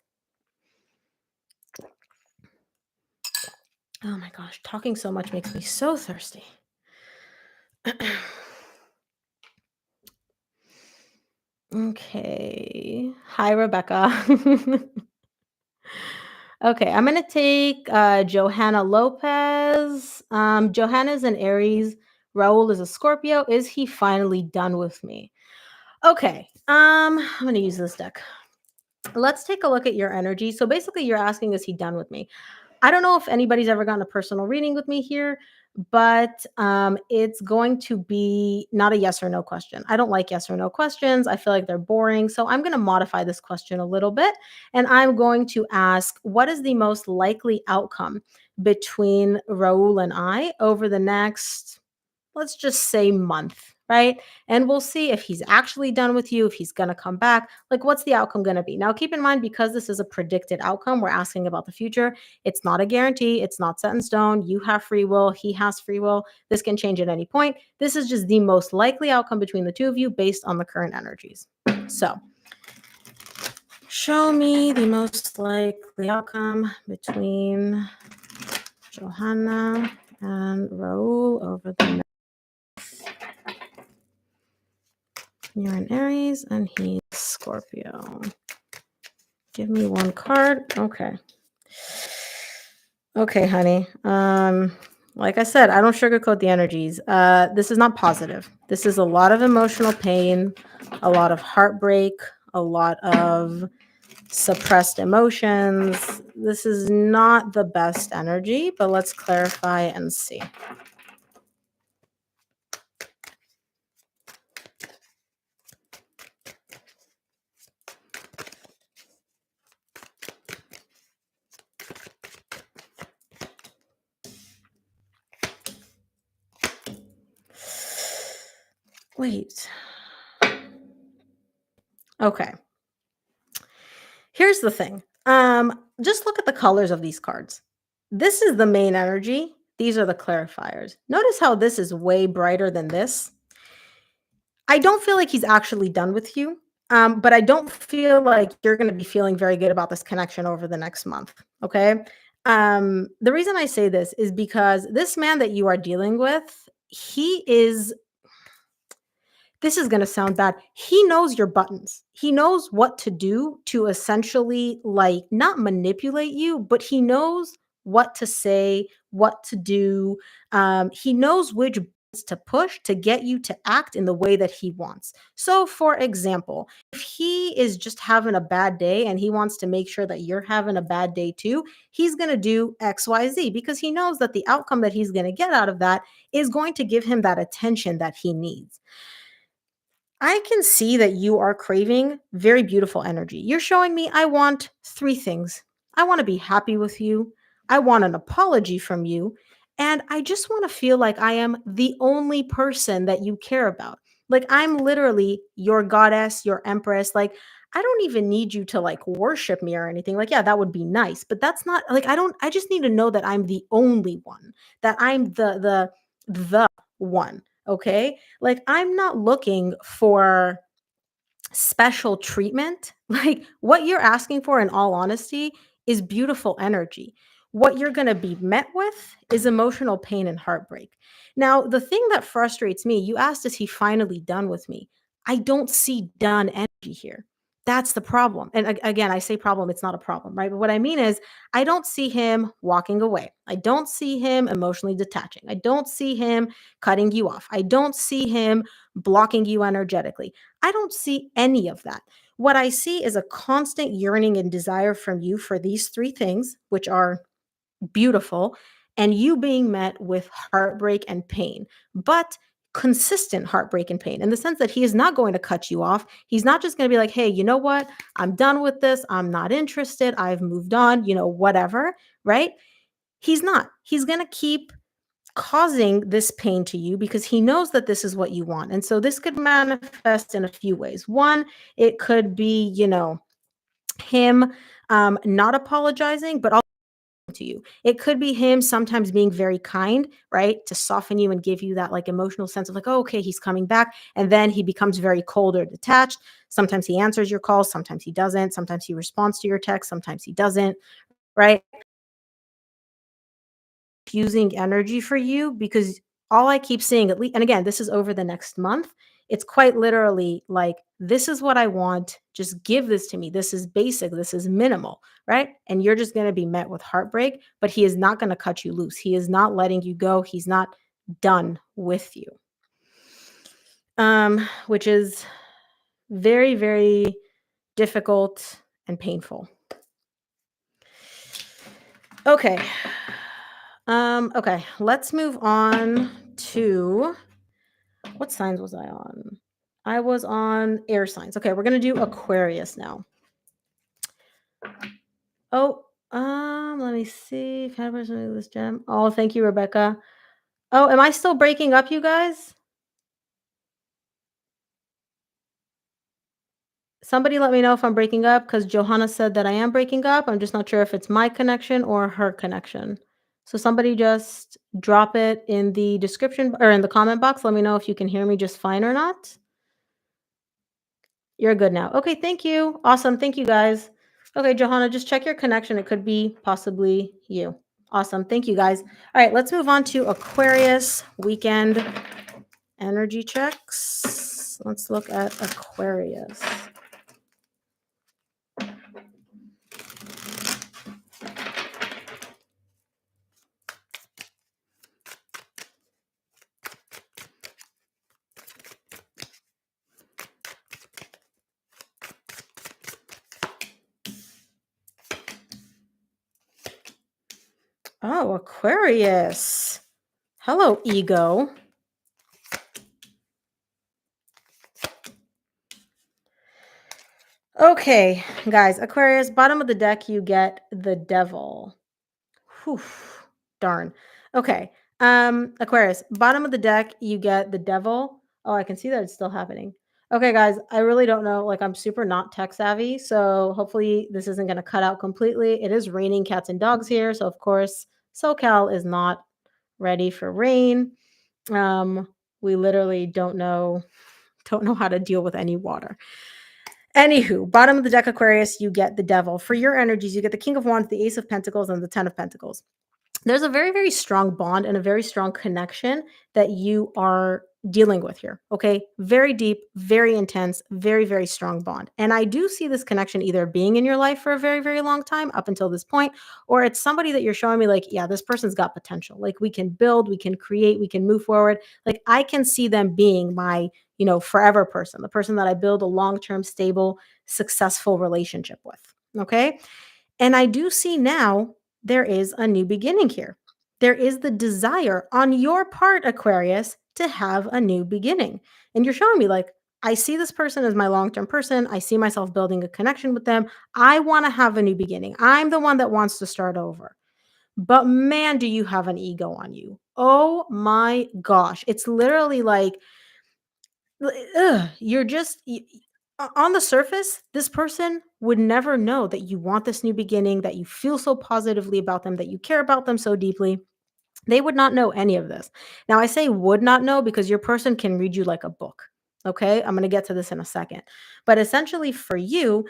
Oh my gosh, talking so much makes me so thirsty. Okay. Hi, Rebecca. Okay, I'm gonna take Johanna Lopez. Johanna's an Aries. Raul is a Scorpio. Is he finally done with me? Okay. I'm gonna use this deck. Let's take a look at your energy. So basically, you're asking, is he done with me? I don't know if anybody's ever gotten a personal reading with me here, but it's going to be not a yes or no question. I don't like yes or no questions. I feel like they're boring. So I'm going to modify this question a little bit. And I'm going to ask, what is the most likely outcome between Raul and I over the next, let's just say, month, right? And we'll see if he's actually done with you, if he's going to come back. Like, what's the outcome going to be? Now, keep in mind, because this is a predicted outcome, we're asking about the future. It's not a guarantee. It's not set in stone. You have free will. He has free will. This can change at any point. This is just the most likely outcome between the two of you based on the current energies. So, show me the most likely outcome between Johanna and Raul over the next. You're an Aries and he's Scorpio. Give me one card. Okay. Okay, honey. Like I said, I don't sugarcoat the energies. This is not positive. This is a lot of emotional pain, a lot of heartbreak, a lot of suppressed emotions. This is not the best energy, but let's clarify and see. Wait. Okay. Here's the thing. Just look at the colors of these cards. This is the main energy. These are the clarifiers. Notice how this is way brighter than this. I don't feel like he's actually done with you, but I don't feel like you're going to be feeling very good about this connection over the next month. Okay. The reason I say this is because this man that you are dealing with, he is this is going to sound bad. He knows your buttons. He knows what to do to essentially like not manipulate you, but he knows what to say, what to do. He knows which buttons to push to get you to act in the way that he wants. So, for example, if he is just having a bad day and he wants to make sure that you're having a bad day too, he's going to do XYZ because he knows that the outcome that he's going to get out of that is going to give him that attention that he needs. I can see that you are craving very beautiful energy. You're showing me, I want three things. I want to be happy with you. I want an apology from you. And I just want to feel like I am the only person that you care about. Like I'm literally your goddess, your empress. Like I don't even need you to like worship me or anything. Like, yeah, that would be nice, but that's not like I just need to know that I'm the only one, that I'm the one. Okay. Like I'm not looking for special treatment. Like what you're asking for, in all honesty, is beautiful energy. What you're going to be met with is emotional pain and heartbreak. Now, the thing that frustrates me, you asked, is he finally done with me? I don't see done energy here. That's the problem. And again, I say problem, it's not a problem, right? But what I mean is, I don't see him walking away. I don't see him emotionally detaching. I don't see him cutting you off. I don't see him blocking you energetically. I don't see any of that. What I see is a constant yearning and desire from you for these three things, which are beautiful, and you being met with heartbreak and pain, but consistent heartbreak and pain, in the sense that he is not going to cut you off. He's not just going to be like, hey, you know what? I'm done with this. I'm not interested. I've moved on, whatever, right? He's not. He's going to keep causing this pain to you because he knows that this is what you want. And so this could manifest in a few ways. One, it could be, him not apologizing, but also to you. It could be him sometimes being very kind, right? To soften you and give you that like emotional sense of like, oh, okay, he's coming back. And then he becomes very cold or detached. Sometimes he answers your calls, sometimes he doesn't. Sometimes he responds to your text, sometimes he doesn't, right? Fusing energy for you because all I keep seeing, at least, and again, this is over the next month, it's quite literally like, this is what I want. Just give this to me. This is basic. This is minimal, right? And you're just going to be met with heartbreak, but he is not going to cut you loose. He is not letting you go. He's not done with you. Which is very, very difficult and painful. Okay. Okay, let's move on to, what signs was I on? I was on air signs. Okay, we're gonna do Aquarius now. Oh, let me see. If I have this gem. Oh, thank you, Rebecca. Oh, am I still breaking up, you guys? Somebody let me know if I'm breaking up because Johanna said that I am breaking up. I'm just not sure if it's my connection or her connection. So somebody just drop it in the description or in the comment box. Let me know if you can hear me just fine or not. You're good now. Okay, thank you. Awesome. Thank you, guys. Okay, Johanna, just check your connection. It could be possibly you. Awesome. Thank you, guys. All right, let's move on to Aquarius weekend energy checks. Let's look at Aquarius. Oh, Aquarius. Hello, ego. Okay, guys, Aquarius, bottom of the deck, you get the devil. Whew, darn. Okay. Aquarius, bottom of the deck, you get the devil. Oh, I can see that it's still happening. Okay, guys, I really don't know. Like, I'm super not tech savvy, so hopefully this isn't going to cut out completely. It is raining cats and dogs here, so of course, SoCal is not ready for rain. We literally don't know how to deal with any water. Anywho, bottom of the deck, Aquarius, you get the devil. For your energies, you get the King of Wands, the Ace of Pentacles, and the Ten of Pentacles. There's a very, very strong bond and a very strong connection that you are dealing with here. Okay. Very deep, very intense, very, very strong bond. And I do see this connection either being in your life for a very, very long time up until this point, or it's somebody that you're showing me like, yeah, this person's got potential. Like we can build, we can create, we can move forward. Like I can see them being my, forever person, the person that I build a long-term, stable, successful relationship with. Okay. And I do see now there is a new beginning here. There is the desire on your part, Aquarius, to have a new beginning. And you're showing me like, I see this person as my long-term person. I see myself building a connection with them. I want to have a new beginning. I'm the one that wants to start over. But man, do you have an ego on you. Oh my gosh. It's literally like, you're just on the surface, this person would never know that you want this new beginning, that you feel so positively about them, that you care about them so deeply. They would not know any of this. Now, I say would not know because your person can read you like a book. Okay. I'm going to get to this in a second. But essentially, for you,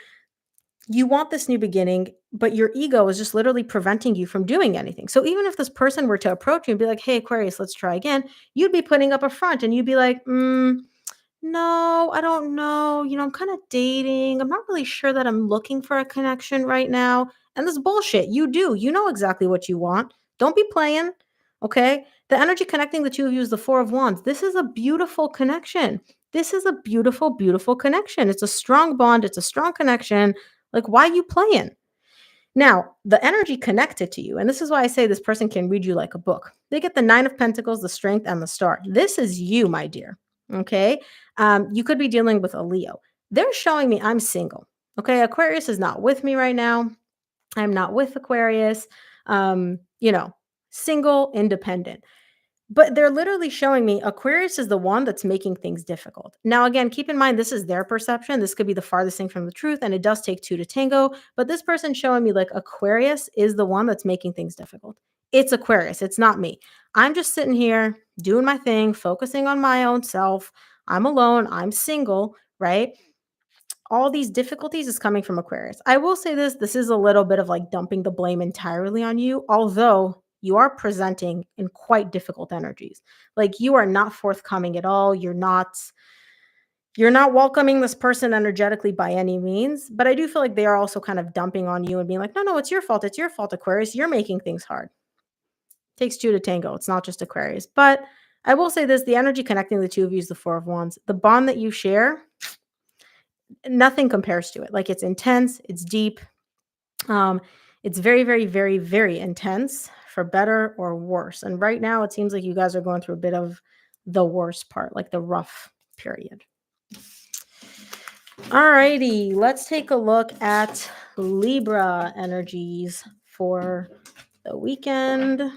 you want this new beginning, but your ego is just literally preventing you from doing anything. So even if this person were to approach you and be like, hey, Aquarius, let's try again, you'd be putting up a front and you'd be like, no, I don't know. I'm kind of dating. I'm not really sure that I'm looking for a connection right now. And this bullshit. You do. You know exactly what you want. Don't be playing. Okay. The energy connecting the two of you is the Four of Wands. This is a beautiful connection. This is a beautiful, beautiful connection. It's a strong bond. It's a strong connection. Like, why are you playing? Now, the energy connected to you, and this is why I say this person can read you like a book. They get the Nine of Pentacles, the Strength, and the Star. This is you, my dear. Okay. You could be dealing with a Leo. They're showing me I'm single. Okay. Aquarius is not with me right now. I'm not with Aquarius. Um, you know, single, independent. But they're literally showing me Aquarius is the one that's making things difficult. Now, again, keep in mind, this is their perception. This could be the farthest thing from the truth, and it does take two to tango. But this person's showing me like Aquarius is the one that's making things difficult. It's Aquarius. It's not me. I'm just sitting here doing my thing, focusing on my own self. I'm alone. I'm single, right? All these difficulties is coming from Aquarius. I will say this is a little bit of like dumping the blame entirely on you, although you are presenting in quite difficult energies. Like you are not forthcoming at all. You're not welcoming this person energetically by any means, but I do feel like they are also kind of dumping on you and being like, no, it's your fault. It's your fault, Aquarius. You're making things hard. Takes two to tango. It's not just Aquarius. But I will say this, the energy connecting the two of you is the Four of Wands. The bond that you share, nothing compares to it. Like it's intense, it's deep. Um, it's very, very, very, very intense for better or worse. And right now, it seems like you guys are going through a bit of the worst part, like the rough period. All righty, let's take a look at Libra energies for the weekend.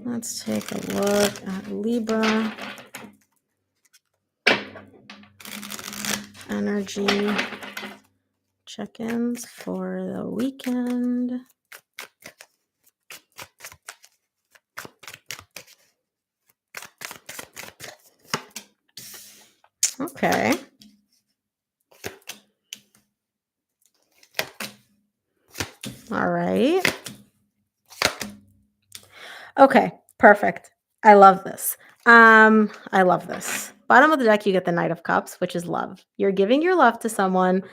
Let's take a look at Libra energy check-ins for the weekend. Okay. All right. Okay, perfect. I love this. I love this. Bottom of the deck, you get the Knight of Cups, which is love. You're giving your love to someone.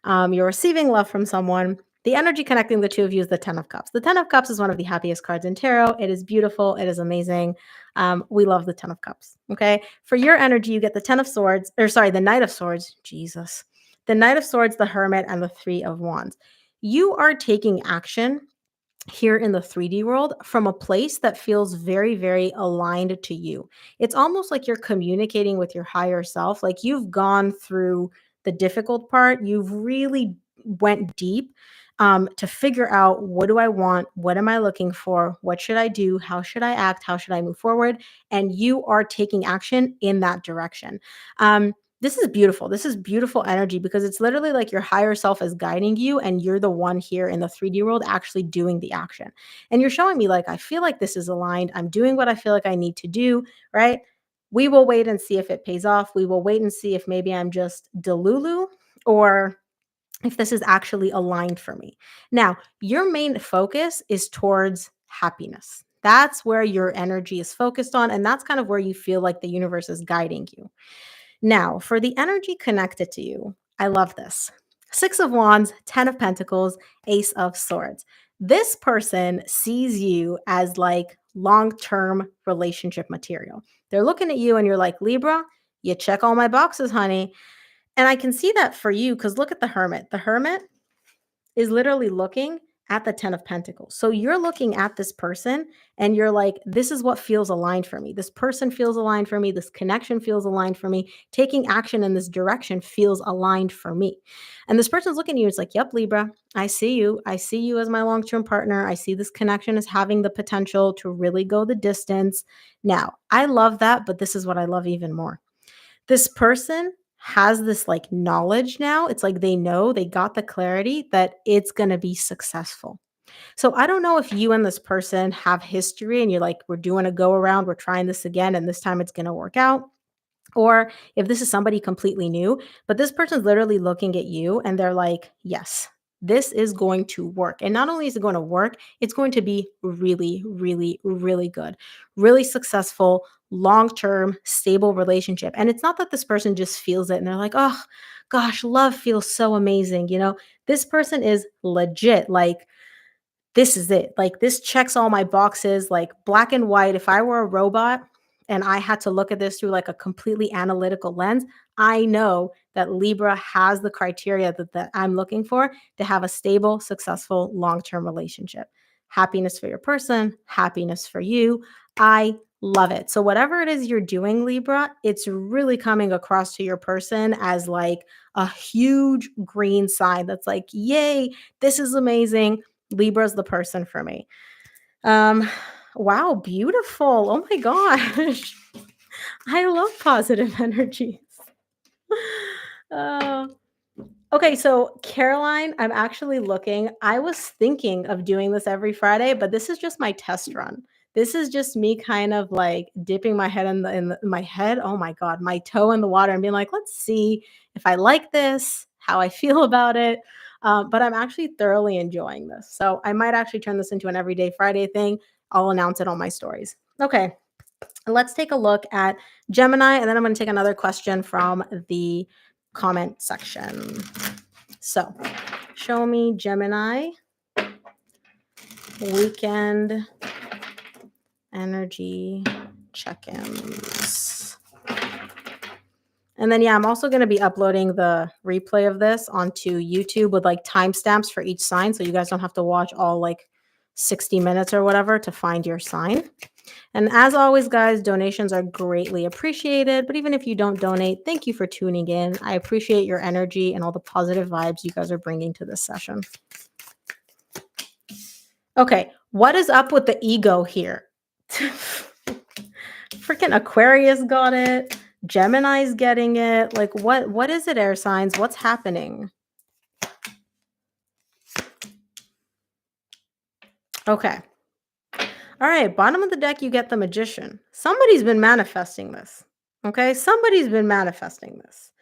You're receiving love from someone. The energy connecting the two of you is the Ten of Cups. The Ten of Cups is one of the happiest cards in tarot. It is beautiful. It is amazing. We love the Ten of Cups. Okay. For your energy, you get the Ten of Swords, or sorry, the Knight of Swords. Jesus. The Knight of Swords, the Hermit, and the Three of Wands. You are taking action here in the 3D world from a place that feels very, very aligned to you. It's almost like you're communicating with your higher self. Like you've gone through the difficult part. You've really went deep to figure out what do I want? What am I looking for? What should I do? How should I act? How should I move forward? And you are taking action in that direction. This is beautiful. This is beautiful energy because it's literally like your higher self is guiding you and you're the one here in the 3D world actually doing the action. And you're showing me like, I feel like this is aligned. I'm doing what I feel like I need to do, right? We will wait and see if it pays off. We will wait and see if maybe I'm just delulu or if this is actually aligned for me. Now, your main focus is towards happiness. That's where your energy is focused on. And that's kind of where you feel like the universe is guiding you. Now, for the energy connected to you, I love this. Six of Wands, 10 of Pentacles, Ace of Swords. This person sees you as like long-term relationship material. They're looking at you and you're like, Libra, you check all my boxes, honey. And I can see that for you because look at the Hermit. The Hermit is literally looking at the 10 of Pentacles. So you're looking at this person and you're like, this is what feels aligned for me. This person feels aligned for me. This connection feels aligned for me. Taking action in this direction feels aligned for me. And this person's looking at you. It's like, yep, Libra, I see you. I see you as my long term partner. I see this connection as having the potential to really go the distance. Now, I love that, but this is what I love even more. This person has this like knowledge now. It's like they know, they got the clarity that it's going to be successful. So I don't know if you and this person have history and you're like, we're doing a go around, we're trying this again, and this time it's going to work out. Or if this is somebody completely new, but this person's literally looking at you and they're like, yes, this is going to work. And not only is it going to work, it's going to be really, really, really good, really successful, long term, stable relationship. And it's not that this person just feels it and they're like, oh, gosh, love feels so amazing. This person is legit. Like, this is it. Like, this checks all my boxes, like black and white. If I were a robot and I had to look at this through like a completely analytical lens, I know that Libra has the criteria that I'm looking for to have a stable, successful, long-term relationship. Happiness for your person, happiness for you. I love it. So whatever it is you're doing, Libra, it's really coming across to your person as like a huge green sign that's like, yay, this is amazing. Libra's the person for me. Um, wow, beautiful. Oh my gosh. I love positive energies. Uh, okay, so Caroline, I'm actually looking. I was thinking of doing this every Friday, but this is just my test run. This is just me kind of like dipping my head my head. Oh my God, my toe in the water and being like, let's see if I like this, how I feel about it. But I'm actually thoroughly enjoying this. So I might actually turn this into an everyday Friday thing. I'll announce it on my stories. Okay, let's take a look at Gemini, and then I'm going to take another question from the comment section. So, show me Gemini weekend energy check-ins. And then, yeah, I'm also going to be uploading the replay of this onto YouTube with like timestamps for each sign. So you guys don't have to watch all like 60 minutes or whatever to find your sign. And as always, guys, donations are greatly appreciated. But even if you don't donate, thank you for tuning in. I appreciate your energy and all the positive vibes you guys are bringing to this session. Okay, what is up with the ego here? Freaking Aquarius got it. Gemini's getting it. Like, what is it, air signs? What's happening? Okay. All right, bottom of the deck, you get the Magician. Somebody's been manifesting this. Okay, somebody's been manifesting this.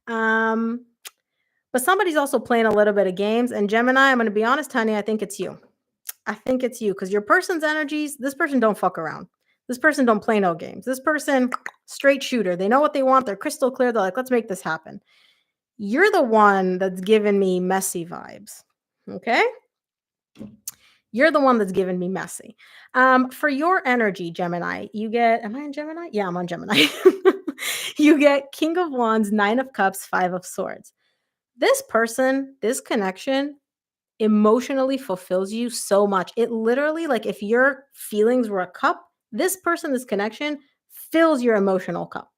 But somebody's also playing a little bit of games. And Gemini, I'm going to be honest, honey, I think it's you. I think it's you because your person's energies, this person don't fuck around. This person don't play no games. This person, straight shooter. They know what they want. They're crystal clear. They're like, let's make this happen. You're the one that's giving me messy vibes. Okay? You're the one that's giving me messy. For your energy, Gemini, you get, am I in Gemini? Yeah, I'm on Gemini. You get King of Wands, Nine of Cups, Five of Swords. This person, this connection emotionally fulfills you so much. It literally, like if your feelings were a cup, this person, this connection fills your emotional cup.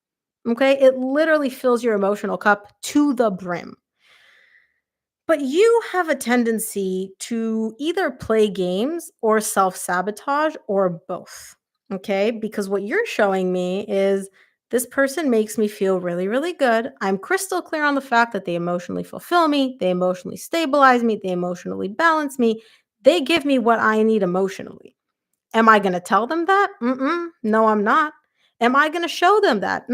Okay? It literally fills your emotional cup to the brim. But you have a tendency to either play games or self-sabotage or both. Okay? Because what you're showing me is this person makes me feel really, really good. I'm crystal clear on the fact that they emotionally fulfill me, they emotionally stabilize me, they emotionally balance me. They give me what I need emotionally. Am I going to tell them that? No, I'm not. Am I going to show them that?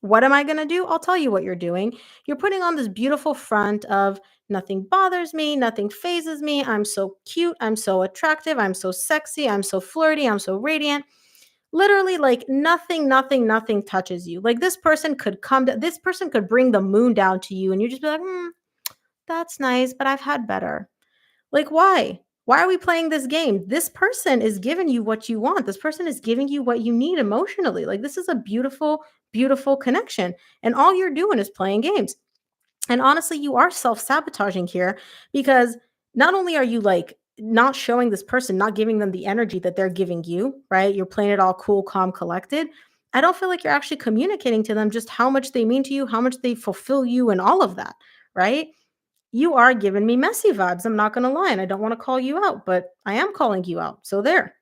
What am I going to do? I'll tell you what you're doing. You're putting on this beautiful front of nothing bothers me, nothing phases me. I'm so cute. I'm so attractive. I'm so sexy. I'm so flirty. I'm so radiant. Literally, like nothing touches you. Like this person could this person could bring the moon down to you and you just be like, that's nice, but I've had better. Like, why? Why are we playing this game? This person is giving you what you want. This person is giving you what you need emotionally. Like, this is a beautiful, beautiful connection. And all you're doing is playing games. And honestly, you are self sabotaging here because not only are you like not showing this person, not giving them the energy that they're giving you, right? You're playing it all cool, calm, collected. I don't feel like you're actually communicating to them just how much they mean to you, how much they fulfill you, and all of that, right? You are giving me messy vibes. I'm not going to lie. And I don't want to call you out, but I am calling you out. So there.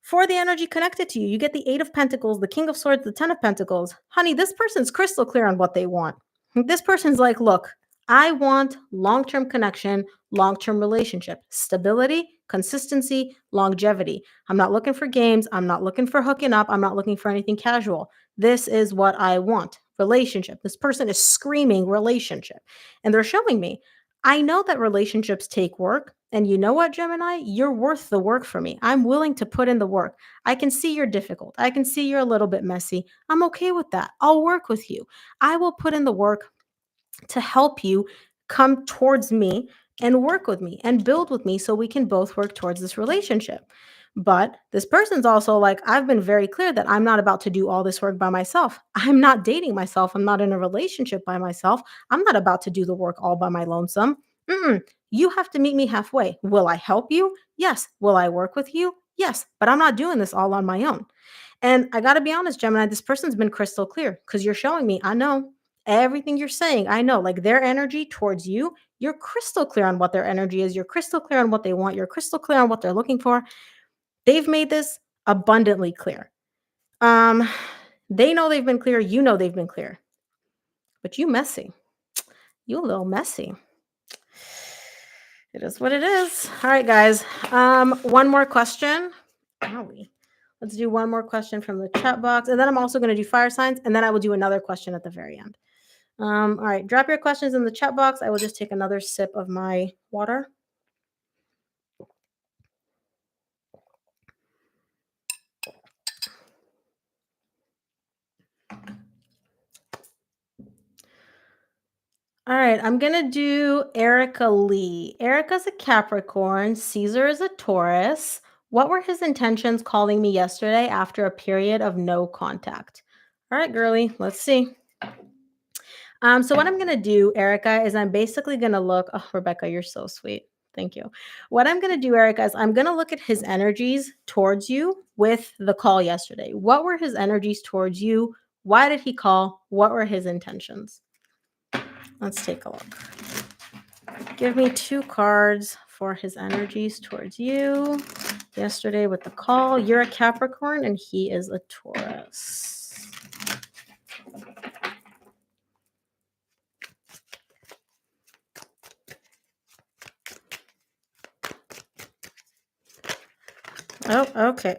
For the energy connected to you, you get the Eight of Pentacles, the King of Swords, the Ten of Pentacles. Honey, this person's crystal clear on what they want. This person's like, look, I want long term connection, long term relationship, stability, consistency, longevity. I'm not looking for games. I'm not looking for hooking up. I'm not looking for anything casual. This is what I want, relationship. This person is screaming relationship. And they're showing me, I know that relationships take work. And you know what, Gemini? You're worth the work for me. I'm willing to put in the work. I can see you're difficult. I can see you're a little bit messy. I'm okay with that. I'll work with you. I will put in the work to help you come towards me and work with me and build with me so we can both work towards this relationship. But this person's also like, I've been very clear that I'm not about to do all this work by myself. I'm not dating myself. I'm not in a relationship by myself. I'm not about to do the work all by my lonesome. Mm-mm. You have to meet me halfway. Will I help you? Yes. Will I work with you? Yes. But I'm not doing this all on my own. And I got to be honest, Gemini, this person's been crystal clear because you're showing me, I know everything you're saying. I know, like their energy towards you, you're crystal clear on what their energy is. You're crystal clear on what they want. You're crystal clear on what they're looking for. They've made this abundantly clear. Um, they know they've been clear. You know they've been clear. But you messy. You a little messy. It is what it is. All right, guys. One more question. Owie. Let's do one more question from the chat box. And then I'm also going to do fire signs. And then I will do another question at the very end. All right. Drop your questions in the chat box. I will just take another sip of my water. All right, I'm going to do Erica Lee. Erica's a Capricorn. Caesar is a Taurus. What were his intentions calling me yesterday after a period of no contact? All right, girly, let's see. So what I'm going to do, Erica, is I'm basically going to look. Oh, Rebecca, you're so sweet. Thank you. What I'm going to do, Erica, is I'm going to look at his energies towards you with the call yesterday. What were his energies towards you? Why did he call? What were his intentions? Let's take a look. Give me 2 cards for his energies towards you. Yesterday with the call, you're a Capricorn and he is a Taurus. Oh, okay.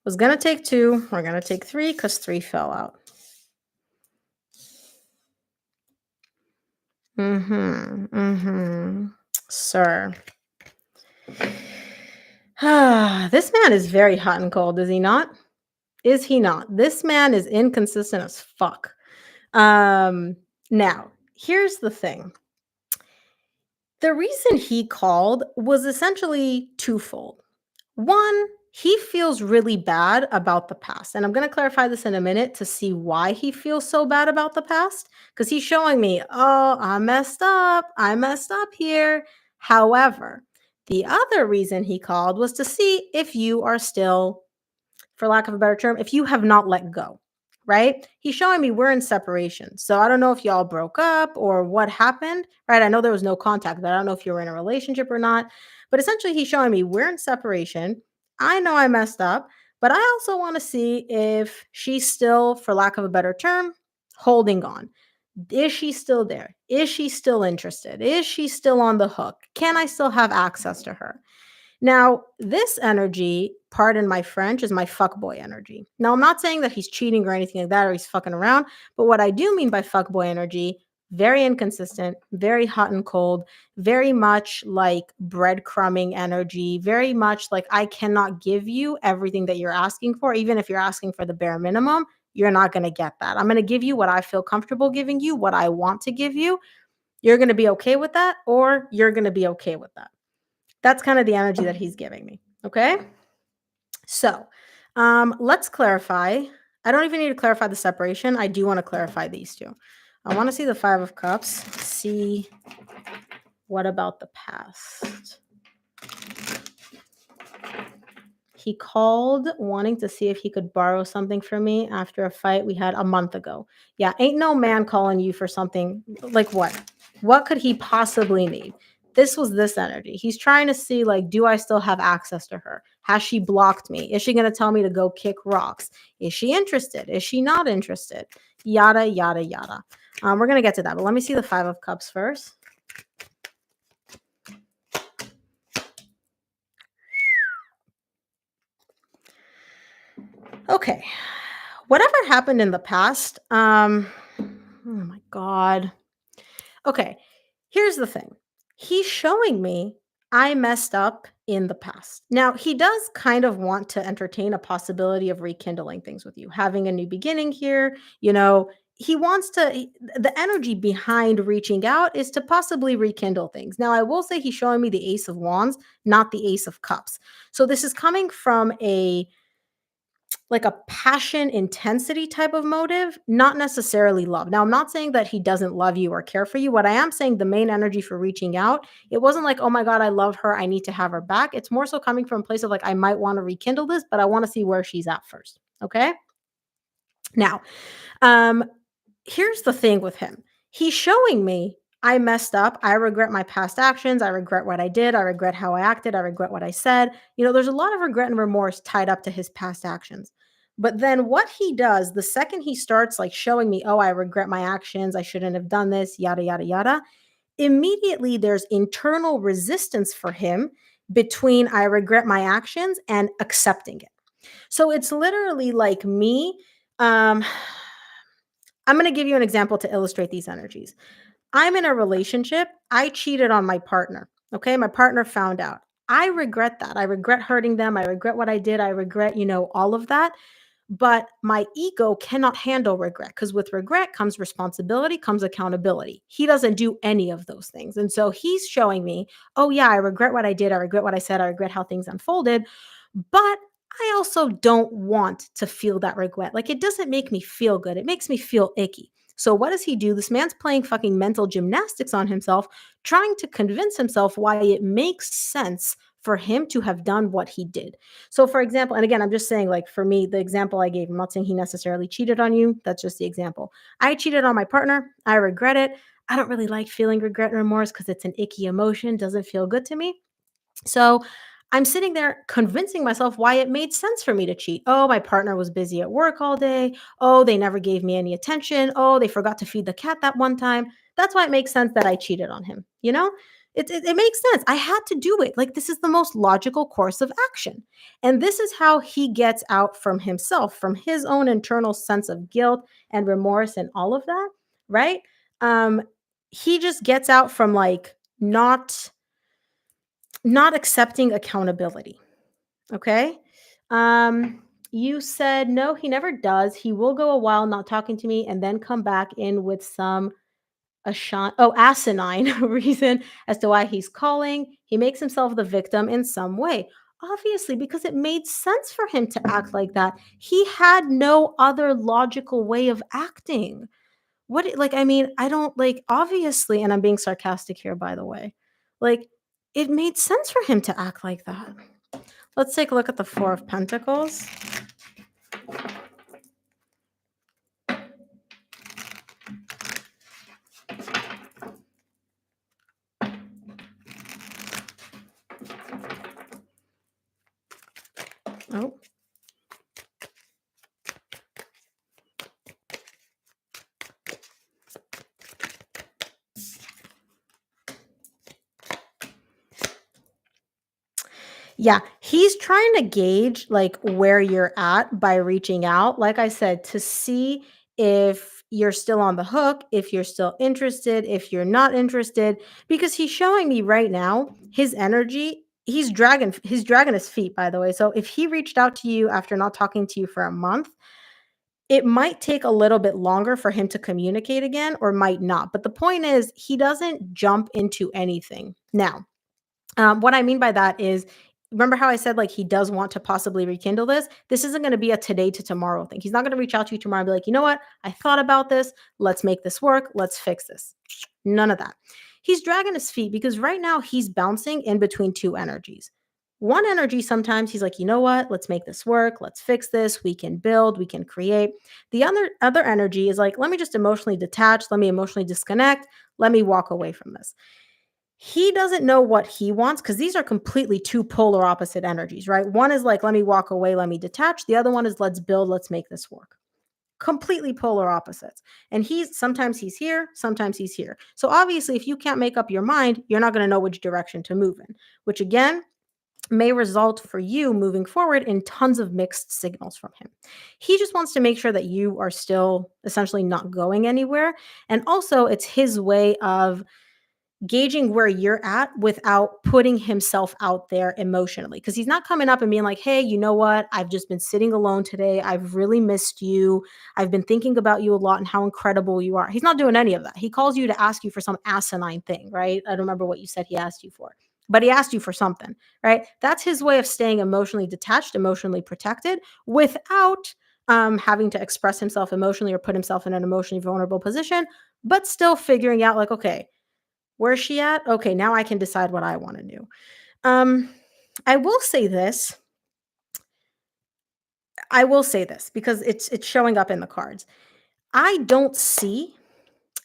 Was going to take 2. We're going to take 3 because 3 fell out. Sir. This man is very hot and cold, is he not? Is he not? This man is inconsistent as fuck. Now, here's the thing. The reason he called was essentially twofold. One, he feels really bad about the past. And I'm going to clarify this in a minute to see why he feels so bad about the past. Because he's showing me, oh, I messed up. I messed up here. However, the other reason he called was to see if you are still, for lack of a better term, if you have not let go, right? He's showing me we're in separation. So I don't know if y'all broke up or what happened, right? I know there was no contact, but I don't know if you were in a relationship or not. But essentially, he's showing me we're in separation. I know I messed up, but I also want to see if she's still, for lack of a better term, holding on. Is she still there? Is she still interested? Is she still on the hook? Can I still have access to her? Now, this energy, pardon my French, is my fuckboy energy. Now, I'm not saying that he's cheating or anything like that or he's fucking around, but what I do mean by fuckboy energy, very inconsistent, very hot and cold, very much like breadcrumbing energy, very much like I cannot give you everything that you're asking for. Even if you're asking for the bare minimum, you're not going to get that. I'm going to give you what I feel comfortable giving you, what I want to give you. You're going to be okay with that, or you're going to be okay with that. That's kind of the energy that he's giving me. Okay. So let's clarify. I don't even need to clarify the separation. I do want to clarify these two. I want to see the 5 of Cups. See What about the past? He called wanting to see if he could borrow something from me after a fight we had a month ago. Yeah, ain't no man calling you for something. Like what? What could he possibly need? This was this energy. He's trying to see, like, do I still have access to her? Has she blocked me? Is she going to tell me to go kick rocks? Is she interested? Is she not interested? Yada, yada, yada. We're going to get to that, but let me see the Five of Cups first. Okay. Whatever happened in the past, oh my God. Okay. Here's the thing. He's showing me I messed up in the past. Now, he does kind of want to entertain a possibility of rekindling things with you, having a new beginning here. He wants the energy behind reaching out is to possibly rekindle things. Now, I will say he's showing me the Ace of Wands, not the Ace of Cups. So this is coming from a passion intensity type of motive, not necessarily love. Now, I'm not saying that he doesn't love you or care for you. What I am saying, the main energy for reaching out, it wasn't like, oh my God, I love her, I need to have her back. It's more so coming from a place of like, I might want to rekindle this, but I want to see where she's at first. Okay. Now, um, here's the thing with him. He's showing me I messed up. I regret my past actions. I regret what I did. I regret how I acted. I regret what I said. There's a lot of regret and remorse tied up to his past actions. But then what he does, the second he starts like showing me, oh, I regret my actions. I shouldn't have done this, yada, yada, yada. Immediately there's internal resistance for him between I regret my actions and accepting it. So it's literally like me. Um, I'm going to give you an example to illustrate these energies. I'm in a relationship. I cheated on my partner. Okay. My partner found out. I regret that. I regret hurting them. I regret what I did. I regret, all of that. But my ego cannot handle regret because with regret comes responsibility, comes accountability. He doesn't do any of those things. And so he's showing me, oh, yeah, I regret what I did. I regret what I said. I regret how things unfolded. But I also don't want to feel that regret. Like it doesn't make me feel good. It makes me feel icky. So what does he do? This man's playing fucking mental gymnastics on himself, trying to convince himself why it makes sense for him to have done what he did. So for example, and again, I'm just saying like for me, the example I gave, I'm not saying he necessarily cheated on you. That's just the example. I cheated on my partner. I regret it. I don't really like feeling regret and remorse because it's an icky emotion. Doesn't feel good to me. So I'm sitting there convincing myself why it made sense for me to cheat. Oh, my partner was busy at work all day. Oh, they never gave me any attention. Oh, they forgot to feed the cat that one time. That's why it makes sense that I cheated on him. It makes sense. I had to do it. Like, this is the most logical course of action. And this is how he gets out from himself, from his own internal sense of guilt and remorse and all of that, right? Um, he just gets out from like not accepting accountability. Okay. You said no, he never does. He will go a while not talking to me and then come back in with some asinine reason as to why he's calling. He makes himself the victim in some way. Obviously, because it made sense for him to act like that. He had no other logical way of acting. I don't like, obviously, and I'm being sarcastic here, by the way. Like, it made sense for him to act like that. Let's take a look at the Four of Pentacles. Oh. Yeah, he's trying to gauge like where you're at by reaching out, like I said, to see if you're still on the hook, if you're still interested, if you're not interested, because he's showing me right now his energy. He's dragging his feet, by the way. So if he reached out to you after not talking to you for a month, it might take a little bit longer for him to communicate again or might not. But the point is, he doesn't jump into anything. Now, what I mean by that is, remember how I said like he does want to possibly rekindle this? This isn't going to be a today to tomorrow thing. He's not going to reach out to you tomorrow and be like, you know what? I thought about this. Let's make this work. Let's fix this. None of that. he's dragging his feet because right now he's bouncing in between two energies. One energy, sometimes he's like, you know what? Let's make this work. Let's fix this. We can build, we can create. The other energy is like, let me just emotionally detach, let me emotionally disconnect, let me walk away from this. He doesn't know what he wants because these are completely two polar opposite energies, right? One is like, let me walk away, let me detach. The other one is, let's build, let's make this work. Completely polar opposites. And sometimes he's here, sometimes he's here. So obviously, if you can't make up your mind, you're not going to know which direction to move in, which again may result for you moving forward in tons of mixed signals from him. He just wants to make sure that you are still essentially not going anywhere. And also, it's his way of gauging where you're at without putting himself out there emotionally. Because he's not coming up and being like, hey, you know what? I've just been sitting alone today. I've really missed you. I've been thinking about you a lot and how incredible you are. He's not doing any of that. He calls you to ask you for some asinine thing, right? I don't remember what you said he asked you for, but he asked you for something, right? That's his way of staying emotionally detached, emotionally protected without having to express himself emotionally or put himself in an emotionally vulnerable position, but still figuring out like, okay, where's she at? Okay, now I can decide what I want to do. Um, I will say this. I will say this because it's showing up in the cards. I don't see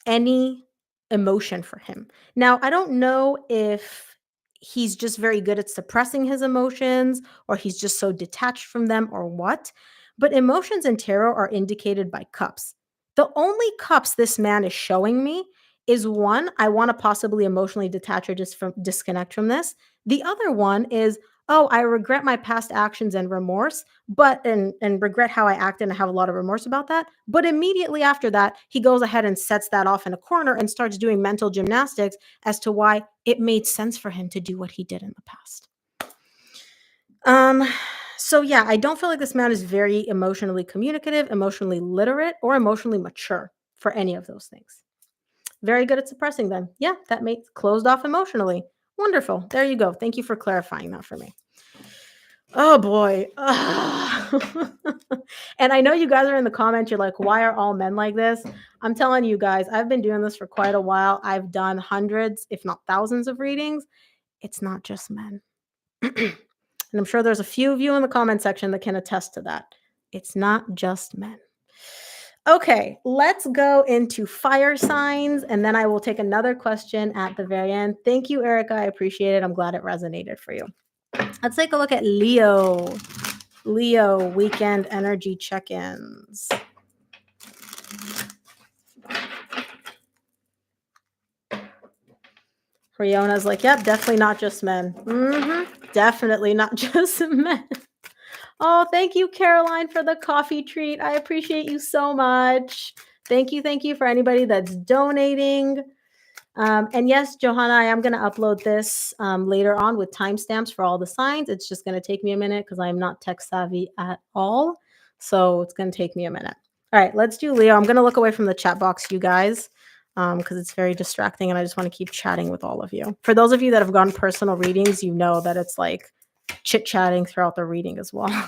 any emotion for him. Now, I don't know if he's just very good at suppressing his emotions or he's just so detached from them or what, but emotions in tarot are indicated by cups. The only cups this man is showing me is one, I want to possibly emotionally detach or disconnect from this. The other one is, oh, I regret my past actions and remorse, but and regret how I acted and I have a lot of remorse about that. But immediately after that, he goes ahead and sets that off in a corner and starts doing mental gymnastics as to why it made sense for him to do what he did in the past. Um, so yeah, I don't feel like this man is very emotionally communicative, emotionally literate, or emotionally mature for any of those things. Very good at suppressing them. Yeah, that makes closed off emotionally. Wonderful. There you go. Thank you for clarifying that for me. Oh boy. Ugh. And I know you guys are in the comments. You're like, why are all men like this? I'm telling you guys, I've been doing this for quite a while. I've done hundreds, if not thousands of readings. It's not just men. And I'm sure there's a few of you in the comment section that can attest to that. It's not just men. Okay, let's go into fire signs and then I will take another question at the very end. Thank you, Erica. I appreciate it. I'm glad it resonated for you. Let's take a look at Leo. Leo weekend energy check-ins. Riona's like, yep, definitely not just men. Definitely not just men. Oh, thank you, Caroline, for the coffee treat. I appreciate you so much. Thank you for anybody that's donating. And yes, Johanna, I am going to upload this later on with timestamps for all the signs. It's just going to take me a minute because I'm not tech savvy at all. So it's going to take me a minute. All right, let's do Leo. I'm going to look away from the chat box, you guys, because it's very distracting and I just want to keep chatting with all of you. For those of you that have gone personal readings, you know that it's like chit-chatting throughout the reading as well.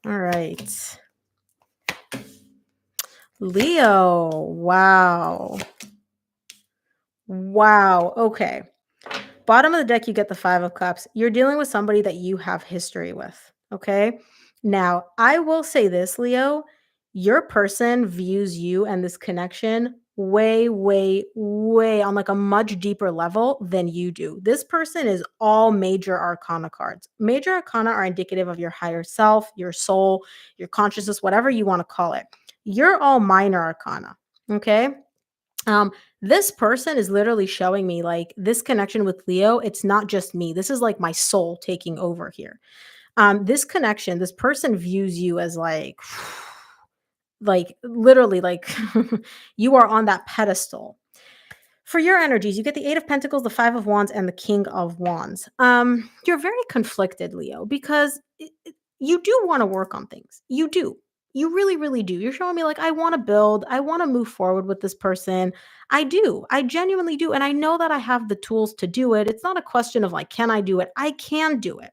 All right. Leo. Wow. Wow. Okay. Bottom of the deck, you get the Five of Cups. You're dealing with somebody that you have history with. Okay. Now, I will say this, Leo, your person views you and this connection way, way, way on like a much deeper level than you do. This person is all major arcana cards. Major arcana are indicative of your higher self, your soul, your consciousness, whatever you want to call it. You're all minor arcana. Okay. This person is literally showing me like this connection with Leo. It's not just me. This is like my soul taking over here. This connection, this person views you as like literally like you are on that pedestal. For your energies, you get the Eight of Pentacles, the Five of Wands, and the King of Wands. You're very conflicted, Leo, because you do want to work on things. You do. You really, really do. You're showing me like, I want to build, I want to move forward with this person. I do. I genuinely do. And I know that I have the tools to do it. It's not a question of like, can I do it? I can do it.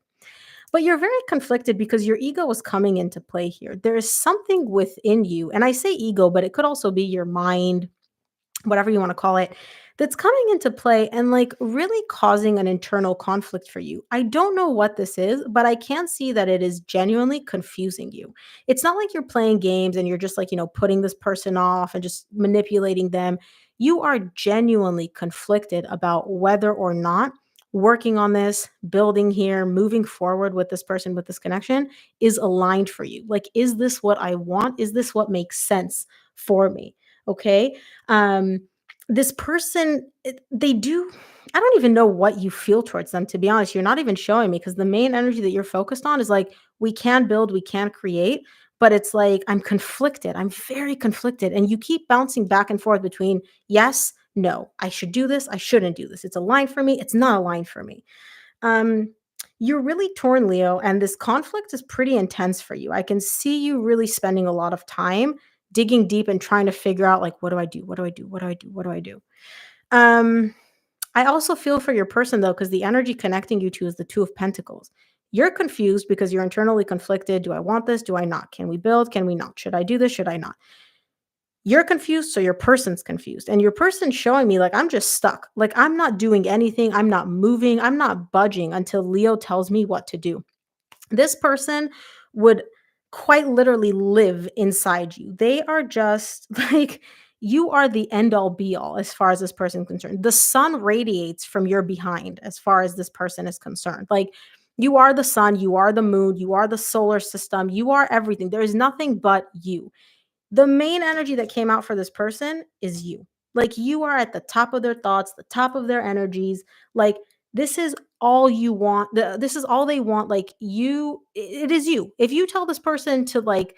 But you're very conflicted because your ego is coming into play here. There is something within you. And I say ego, but it could also be your mind, whatever you want to call it, that's coming into play and like really causing an internal conflict for you. I don't know what this is, but I can see that it is genuinely confusing you. It's not like you're playing games and you're just like, putting this person off and just manipulating them. You are genuinely conflicted about whether or not working on this, building here, moving forward with this person, with this connection is aligned for you. Like, is this what I want? Is this what makes sense for me? Okay. Um, this person, they do, I don't even know what you feel towards them, to be honest. You're not even showing me because the main energy that you're focused on is like, we can build, we can create, but it's like, I'm conflicted. I'm very conflicted. And you keep bouncing back and forth between yes, no, I should do this, I shouldn't do this. It's a line for me, it's not a line for me. Um, you're really torn, Leo, and this conflict is pretty intense for you. I can see you really spending a lot of time digging deep and trying to figure out like, what do I do? What do I do? What do I do? What do I do? Um, I also feel for your person though, because the energy connecting you two is the Two of Pentacles. You're confused because you're internally conflicted. Do I want this? Do I not? Can we build? Can we not? Should I do this? Should I not? You're confused, so your person's confused. And your person's showing me like, I'm just stuck. Like, I'm not doing anything. I'm not moving. I'm not budging until Leo tells me what to do. This person would quite literally live inside you. They are just like, you are the end all be all as far as this person is concerned. The sun radiates from your behind as far as this person is concerned. Like, you are the sun, you are the moon, you are the solar system, you are everything. There is nothing but you. The main energy that came out for this person is you. Like, you are at the top of their thoughts, the top of their energies. Like, this is all you want. This is all they want. Like, it is you. If you tell this person to like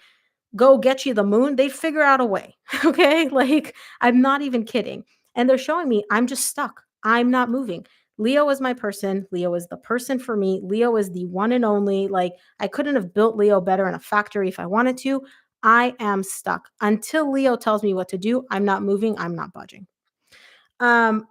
go get you the moon, they figure out a way. Okay. Like, I'm not even kidding. And they're showing me I'm just stuck. I'm not moving. Leo is my person. Leo is the person for me. Leo is the one and only. Like, I couldn't have built Leo better in a factory if I wanted to. I am stuck. Until Leo tells me what to do, I'm not moving. I'm not budging. Um,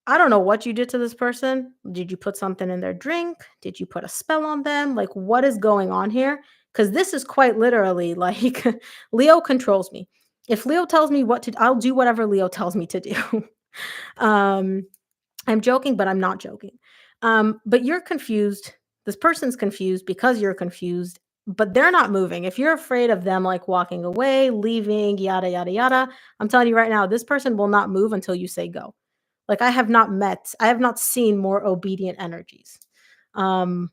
I don't know what you did to this person. Did you put something in their drink? Did you put a spell on them? Like, what is going on here? Because this is quite literally like Leo controls me. If Leo tells me what to, I'll do whatever Leo tells me to do. um, I'm joking, but I'm not joking. But you're confused. This person's confused because you're confused, but they're not moving. If you're afraid of them like walking away, leaving, yada, yada, yada, I'm telling you right now, this person will not move until you say go. Like, I have not seen more obedient energies. Um,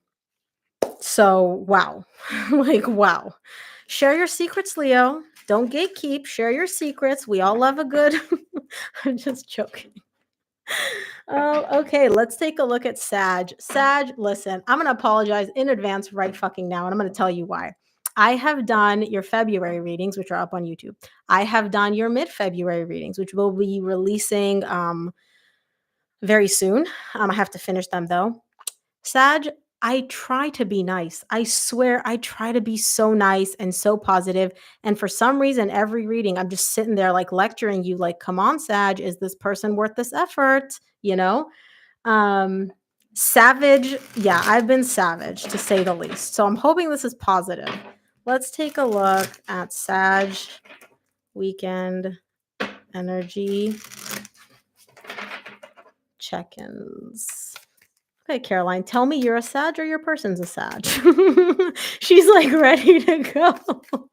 so wow. Like, wow. Share your secrets, Leo. Don't gatekeep. Share your secrets. We all love a good. I'm just joking. Oh, okay. Let's take a look at Sag. Sag, listen, I'm going to apologize in advance right fucking now, and I'm going to tell you why. I have done your February readings, which are up on YouTube. I have done your mid-February readings, which will be releasing very soon. I have to finish them though. Sag, I try to be nice. I swear I try to be so nice and so positive. And for some reason, every reading, I'm just sitting there like lecturing you, like, come on, Sag, is this person worth this effort? You know? Um, savage. Yeah, I've been savage to say the least. So I'm hoping this is positive. Let's take a look at Sag weekend energy check-ins. Okay, Caroline, tell me you're a Sag or your person's a Sag. She's like ready to go.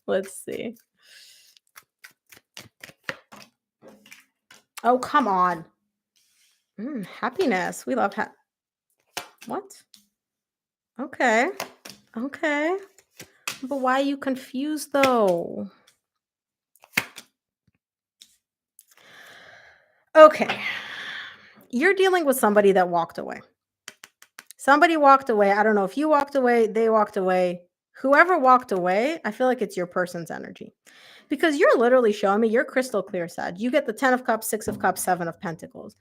Let's see. Oh, come on. Happiness. We love what? Okay. Okay. But why are you confused though? Okay. You're dealing with somebody that walked away. Somebody walked away. I don't know if you walked away, they walked away. Whoever walked away, I feel like it's your person's energy. Because you're literally showing me you're crystal clear, Sad. You get the 10 of Cups, 6 of Cups, 7 of Pentacles.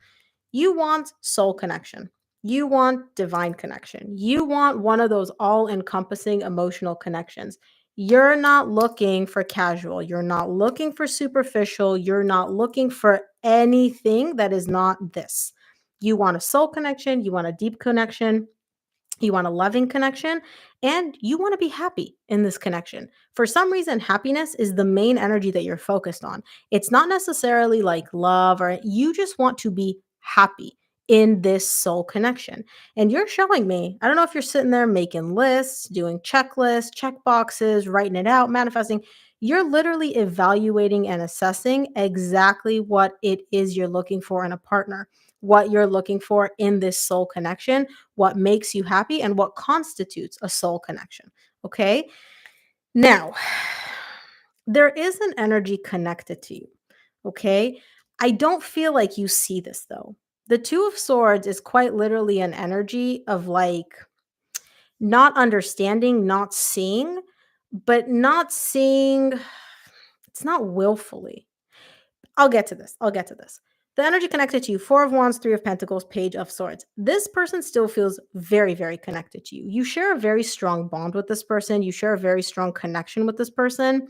You want soul connection. You want divine connection. You want one of those all-encompassing emotional connections. You're not looking for casual. You're not looking for superficial. You're not looking for anything that is not this. You want a soul connection. You want a deep connection. You want a loving connection, and you want to be happy in this connection. For some reason, happiness is the main energy that you're focused on. It's not necessarily like love, or you just want to be happy in this soul connection. And you're showing me, I don't know if you're sitting there making lists, doing checklists, check boxes, writing it out, manifesting. You're literally evaluating and assessing exactly what it is you're looking for in a partner, what you're looking for in this soul connection, what makes you happy, and what constitutes a soul connection. Okay. Now, there is an energy connected to you. Okay. I don't feel like you see this though. The Two of Swords is quite literally an energy of like not understanding, not seeing, but not seeing, it's not willfully. I'll get to this. I'll get to this. The energy connected to you, Four of Wands, Three of Pentacles, Page of Swords. This person still feels very, very connected to you. You share a very strong bond with this person. You share a very strong connection with this person.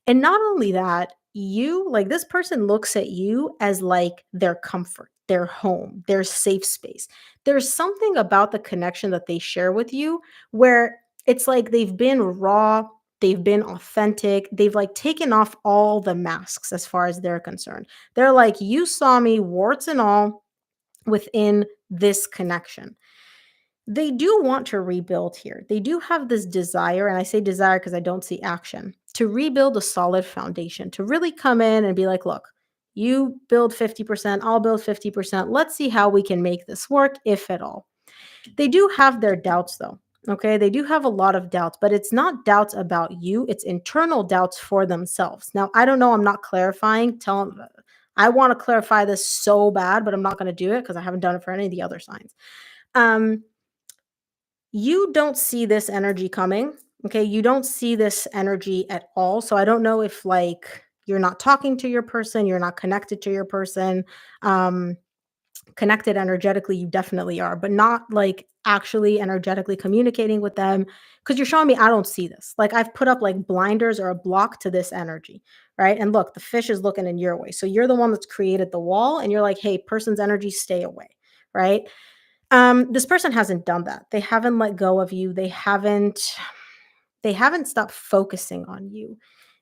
And not only that, you, like this person looks at you as like their comfort, their home, their safe space. There's something about the connection that they share with you where it's like they've been raw, they've been authentic, they've like taken off all the masks as far as they're concerned. They're like, you saw me, warts and all, within this connection. They do want to rebuild here. They do have this desire, and I say desire because I don't see action, to rebuild a solid foundation, to really come in and be like, look, you build 50%, I'll build 50%. Let's see how we can make this work, if at all. They do have their doubts, though. Okay. They do have a lot of doubts, but it's not doubts about you, it's internal doubts for themselves. Now, I don't know. I'm not clarifying. Tell them, I want to clarify this so bad, but I'm not going to do it because I haven't done it for any of the other signs. Um, you don't see this energy coming. Okay. You don't see this energy at all. So I don't know if like you're not talking to your person, you're not connected to your person. Connected energetically, you definitely are, but not like actually energetically communicating with them, because you're showing me I don't see this. Like I've put up like blinders or a block to this energy, right? And look, the fish is looking in your way. So you're the one that's created the wall and you're like, hey, person's energy, stay away, right? This person hasn't done that. They haven't let go of you. They haven't stopped focusing on you.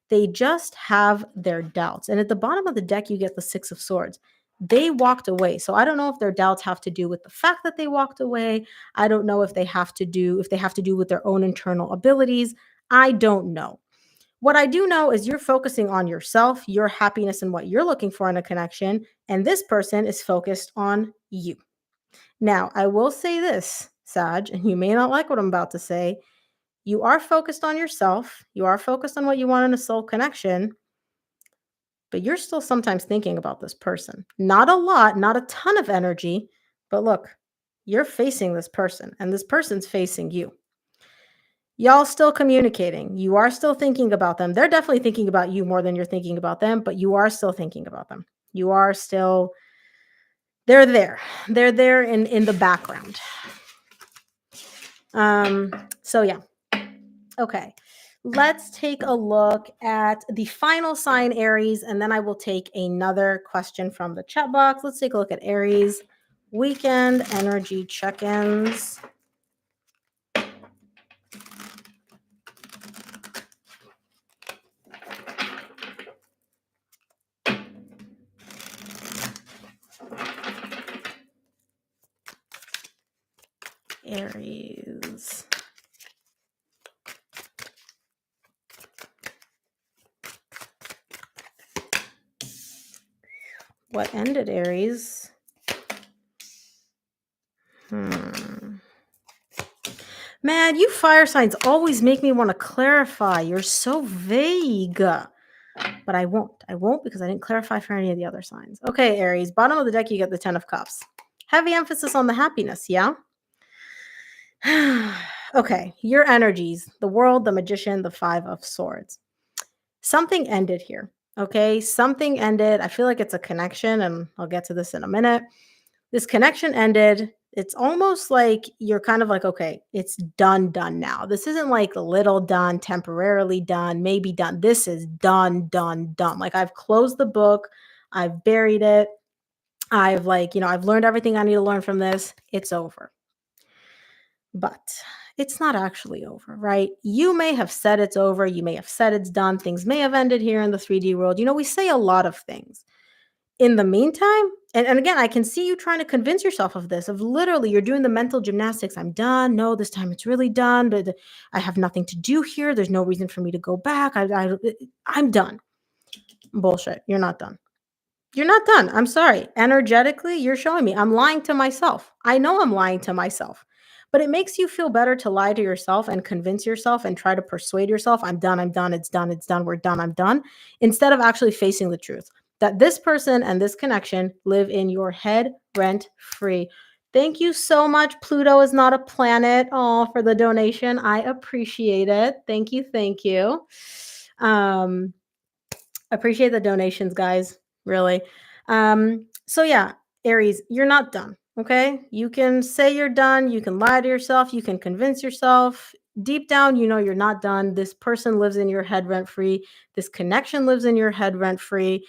They just have their doubts. And at the bottom of the deck, you get the Six of Swords. They walked away. So I don't know if their doubts have to do with the fact that they walked away. I don't know if they have to do with their own internal abilities. I don't know. What I do know is you're focusing on yourself, your happiness, and what you're looking for in a connection. And this person is focused on you. Now, I will say this, Sag, and you may not like what I'm about to say. You are focused on yourself. You are focused on what you want in a soul connection, but you're still sometimes thinking about this person. Not a lot, not a ton of energy, but look, you're facing this person and this person's facing you. Y'all still communicating. You are still thinking about them. They're definitely thinking about you more than you're thinking about them, but you are still thinking about them. You are still, they're there. They're there in the background. So yeah. Okay. Let's take a look at the final sign, Aries, and then I will take another question from the chat box. Let's take a look at Aries weekend energy check-ins. Aries. What ended, Aries? Man, you fire signs always make me want to clarify. You're so vague. But I won't. I won't because I didn't clarify for any of the other signs. Okay, Aries. Bottom of the deck, you get the Ten of Cups. Heavy emphasis on the happiness, yeah? Okay, your energies, the World, the Magician, the Five of Swords. Something ended here. Okay, something ended. I feel like it's a connection, and I'll get to this in a minute. This connection ended. It's almost like you're kind of like, okay, it's done now. This isn't like a little done, temporarily done, maybe done. This is done. Like I've closed the book, I've buried it. I've I've learned everything I need to learn from this. It's over. But it's not actually over, right? You may have said it's over. You may have said it's done. Things may have ended here in the 3D world. We say a lot of things. In the meantime, and again, I can see you trying to convince yourself of this, of literally you're doing the mental gymnastics. I'm done. No, this time it's really done. But I have nothing to do here. There's no reason for me to go back. I'm done. Bullshit. You're not done. You're not done. I'm sorry. Energetically, you're showing me I'm lying to myself. I know I'm lying to myself. But it makes you feel better to lie to yourself and convince yourself and try to persuade yourself, I'm done, it's done, it's done, we're done, I'm done, instead of actually facing the truth that this person and this connection live in your head rent free. Thank you so much. Pluto is not a planet. Oh, for the donation. I appreciate it. Thank you. Thank you. Appreciate the donations, guys. Really. So yeah, Aries, you're not done. Okay. You can say you're done. You can lie to yourself. You can convince yourself. Deep down, you know you're not done. This person lives in your head rent free. This connection lives in your head rent free.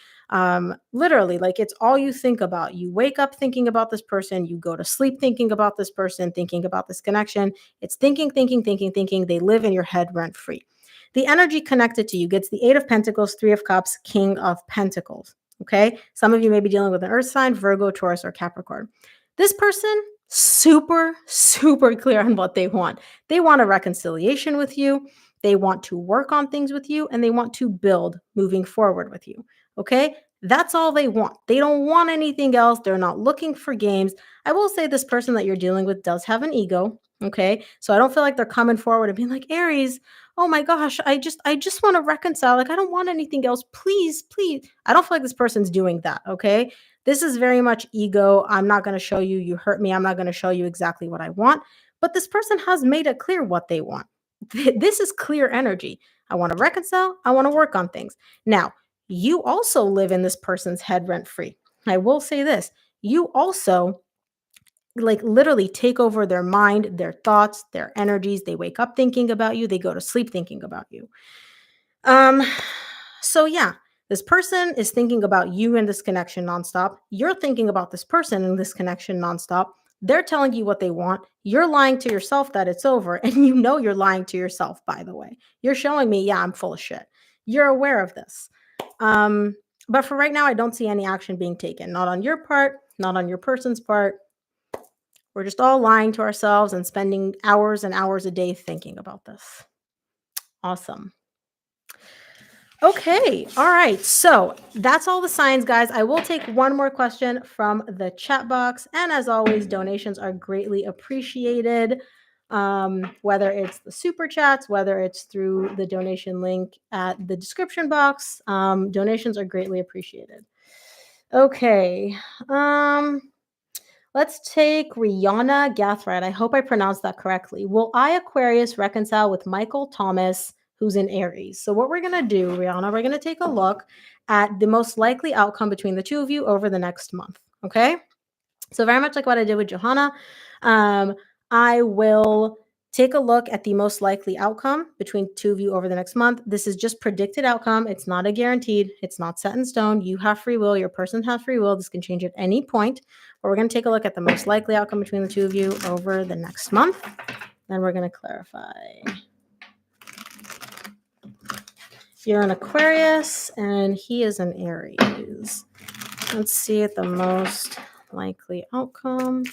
Literally, like it's all you think about. You wake up thinking about this person. You go to sleep thinking about this person, thinking about this connection. It's thinking, thinking, thinking, thinking. They live in your head rent free. The energy connected to you gets the Eight of Pentacles, Three of Cups, King of Pentacles. Okay. Some of you may be dealing with an earth sign, Virgo, Taurus, or Capricorn. This person, super, super clear on what they want. They want a reconciliation with you. They want to work on things with you, and they want to build moving forward with you. Okay. That's all they want. They don't want anything else. They're not looking for games. I will say this person that you're dealing with does have an ego. Okay. So I don't feel like they're coming forward and being like, Aries, oh my gosh, I just want to reconcile. Like, I don't want anything else. Please, please. I don't feel like this person's doing that. Okay. This is very much ego. I'm not going to show you, you hurt me. I'm not going to show you exactly what I want. But this person has made it clear what they want. This is clear energy. I want to reconcile. I want to work on things. Now, you also live in this person's head rent free. I will say this. You also like literally take over their mind, their thoughts, their energies. They wake up thinking about you. They go to sleep thinking about you. Um, so yeah, this person is thinking about you and this connection nonstop. You're thinking about this person and this connection nonstop. They're telling you what they want. You're lying to yourself that it's over. And you know you're lying to yourself, by the way. You're showing me, yeah, I'm full of shit. You're aware of this. But for right now, I don't see any action being taken. Not on your part, not on your person's part. We're just all lying to ourselves and spending hours and hours a day thinking about this. Awesome. Okay. All right. So that's all the signs, guys. I will take one more question from the chat box. And as always, donations are greatly appreciated. Whether it's the super chats, whether it's through the donation link at the description box, donations are greatly appreciated. Okay. Let's take Rihanna Gathright. I hope I pronounced that correctly. Will I, Aquarius, reconcile with Michael Thomas, who's in Aries? So what we're going to do, Rihanna, we're going to take a look at the most likely outcome between the two of you over the next month. Okay? So very much like what I did with Johanna, I will take a look at the most likely outcome between two of you over the next month. This is just predicted outcome. It's not a guaranteed. It's not set in stone. You have free will. Your person has free will. This can change at any point. But we're going to take a look at the most likely outcome between the two of you over the next month. Then we're going to clarify. You're an Aquarius and he is an Aries. Let's see at the most likely outcome.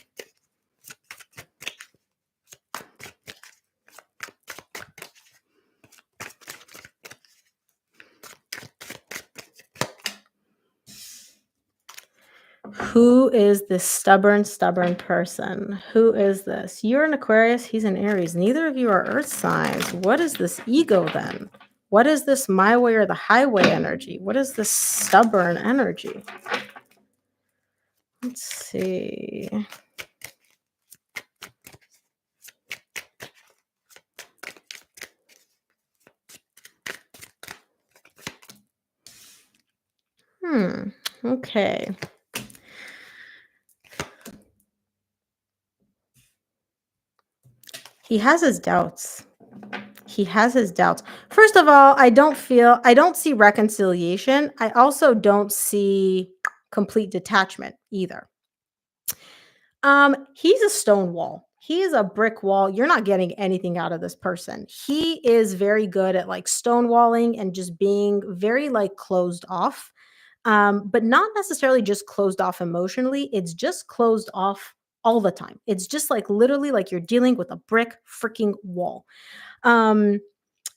Who is this stubborn person? Who is this? You're an Aquarius. He's an Aries. Neither of you are earth signs. What is this ego then? What is this my way or the highway energy? What is this stubborn energy? Let's see. Okay. He has his doubts. He has his doubts. First of all, I don't see reconciliation. I also don't see complete detachment either. He's a stone wall. He is a brick wall. You're not getting anything out of this person. He is very good at like stonewalling and just being very like closed off. But not necessarily just closed off emotionally. It's just closed off all the time. It's just like literally like you're dealing with a brick freaking wall. Um,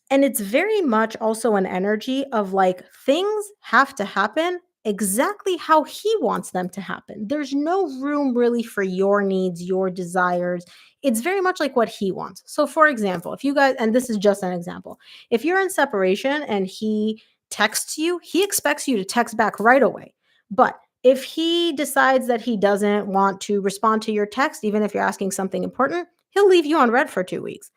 and it's very much also an energy of like things have to happen exactly how he wants them to happen. There's no room really for your needs, your desires. It's very much like what he wants. So, for example, if you guys, and this is just an example, if you're in separation and he texts you, he expects you to text back right away. But if he decides that he doesn't want to respond to your text, even if you're asking something important, he'll leave you on red for 2 weeks.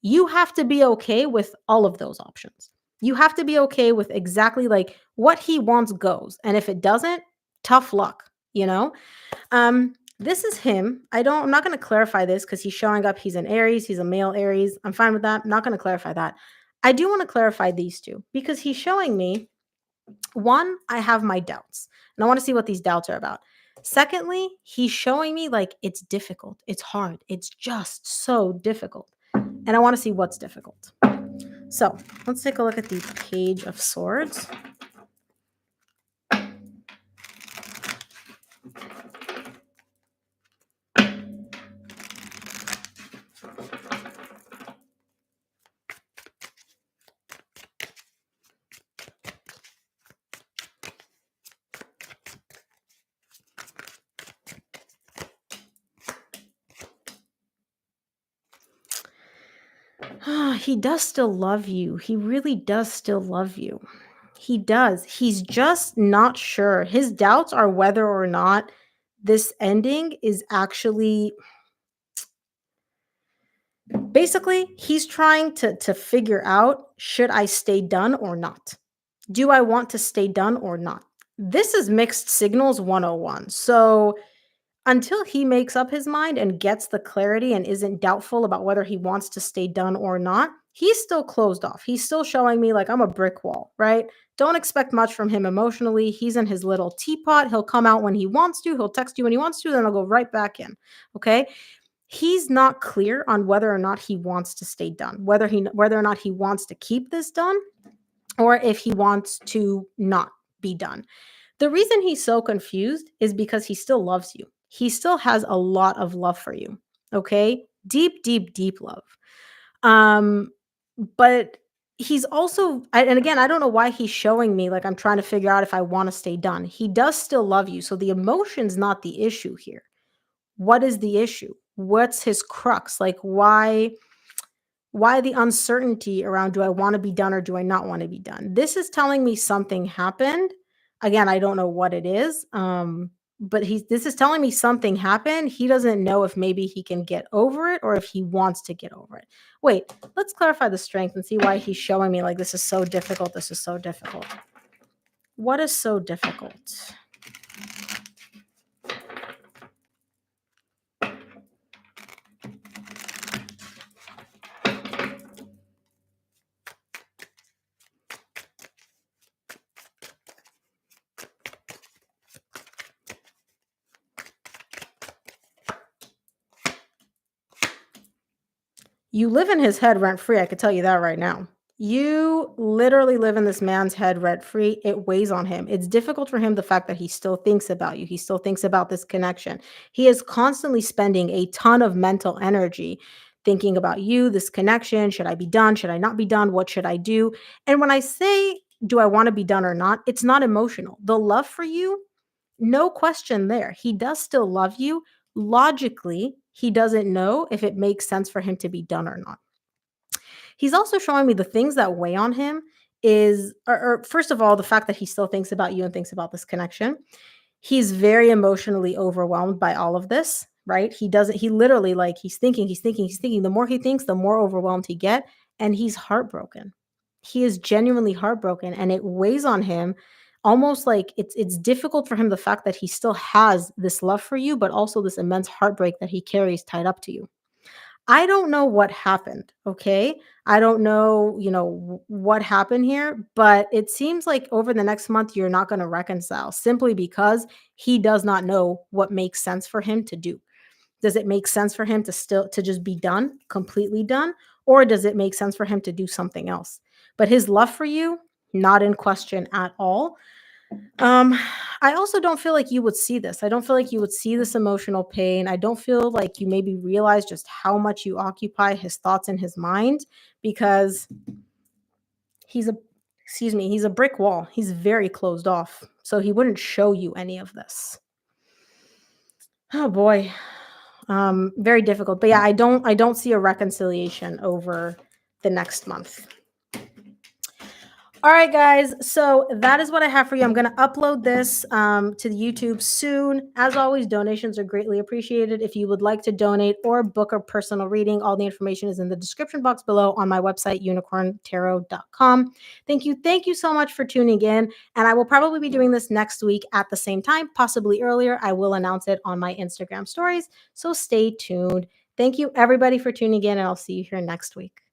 You have to be okay with all of those options. You have to be okay with exactly like what he wants goes. And if it doesn't, tough luck, you know? This is him. I'm not going to clarify this because he's showing up. He's an Aries, he's a male Aries. I'm fine with that. I'm not going to clarify that. I do want to clarify these two because he's showing me one, I have my doubts, and I want to see what these doubts are about. Secondly, he's showing me like it's difficult, it's hard, it's just so difficult. And I want to see what's difficult. So let's take a look at the Page of Swords. He does still love you. He really does still love you. He does. He's just not sure. His doubts are whether or not this ending is actually basically he's trying to figure out, should I stay done or not? Do I want to stay done or not? This is mixed signals 101. So until he makes up his mind and gets the clarity and isn't doubtful about whether he wants to stay done or not, he's still closed off. He's still showing me like I'm a brick wall, right? Don't expect much from him emotionally. He's in his little teapot. He'll come out when he wants to. He'll text you when he wants to, then he'll go right back in. Okay? He's not clear on whether or not he wants to stay done, whether or not he wants to keep this done or if he wants to not be done. The reason he's so confused is because he still loves you. He still has a lot of love for you. Okay? Deep, deep, deep love. Um, but he's also, and again, I don't know why he's showing me like I'm trying to figure out if I want to stay done. He does still love you. So the emotion's not the issue here. What is the issue? What's his crux? Like why the uncertainty around, do I want to be done or do I not want to be done? This is telling me something happened. Again, I don't know what it is. But this is telling me something happened. He doesn't know if maybe he can get over it or if he wants to get over it. Wait, let's clarify the strength and see why he's showing me like this is so difficult. This is so difficult. What is so difficult? You live in his head rent free. I could tell you that right now. You literally live in this man's head rent free. It weighs on him. It's difficult for him, the fact that he still thinks about you. He still thinks about this connection. He is constantly spending a ton of mental energy thinking about you, this connection. Should I be done? Should I not be done? What should I do? And when I say, do I want to be done or not? It's not emotional. The love for you, no question there. He does still love you. Logically, he doesn't know if it makes sense for him to be done or not. He's also showing me the things that weigh on him is, or first of all, the fact that he still thinks about you and thinks about this connection. He's very emotionally overwhelmed by all of this, right? He literally like he's thinking. The more he thinks, the more overwhelmed he get, and he's heartbroken. He is genuinely heartbroken and it weighs on him almost like it's difficult for him, the fact that he still has this love for you, but also this immense heartbreak that he carries tied up to you. I don't know what happened, okay? I don't know, what happened here, but it seems like over the next month you're not going to reconcile simply because he does not know what makes sense for him to do. Does it make sense for him to just be done, completely done? Or does it make sense for him to do something else? But his love for you, not in question at all. Um, I also don't feel like you would see this. I don't feel like you would see this emotional pain. I don't feel like you maybe realize just how much you occupy his thoughts and his mind, because he's a he's a brick wall. He's very closed off. So he wouldn't show you any of this. Oh boy. Very difficult. But yeah, I don't see a reconciliation over the next month. All right, guys. So that is what I have for you. I'm going to upload this to the YouTube soon. As always, donations are greatly appreciated. If you would like to donate or book a personal reading, all the information is in the description box below on my website, unicorntarot.com. Thank you. Thank you so much for tuning in. And I will probably be doing this next week at the same time, possibly earlier. I will announce it on my Instagram stories. So stay tuned. Thank you, everybody, for tuning in, and I'll see you here next week.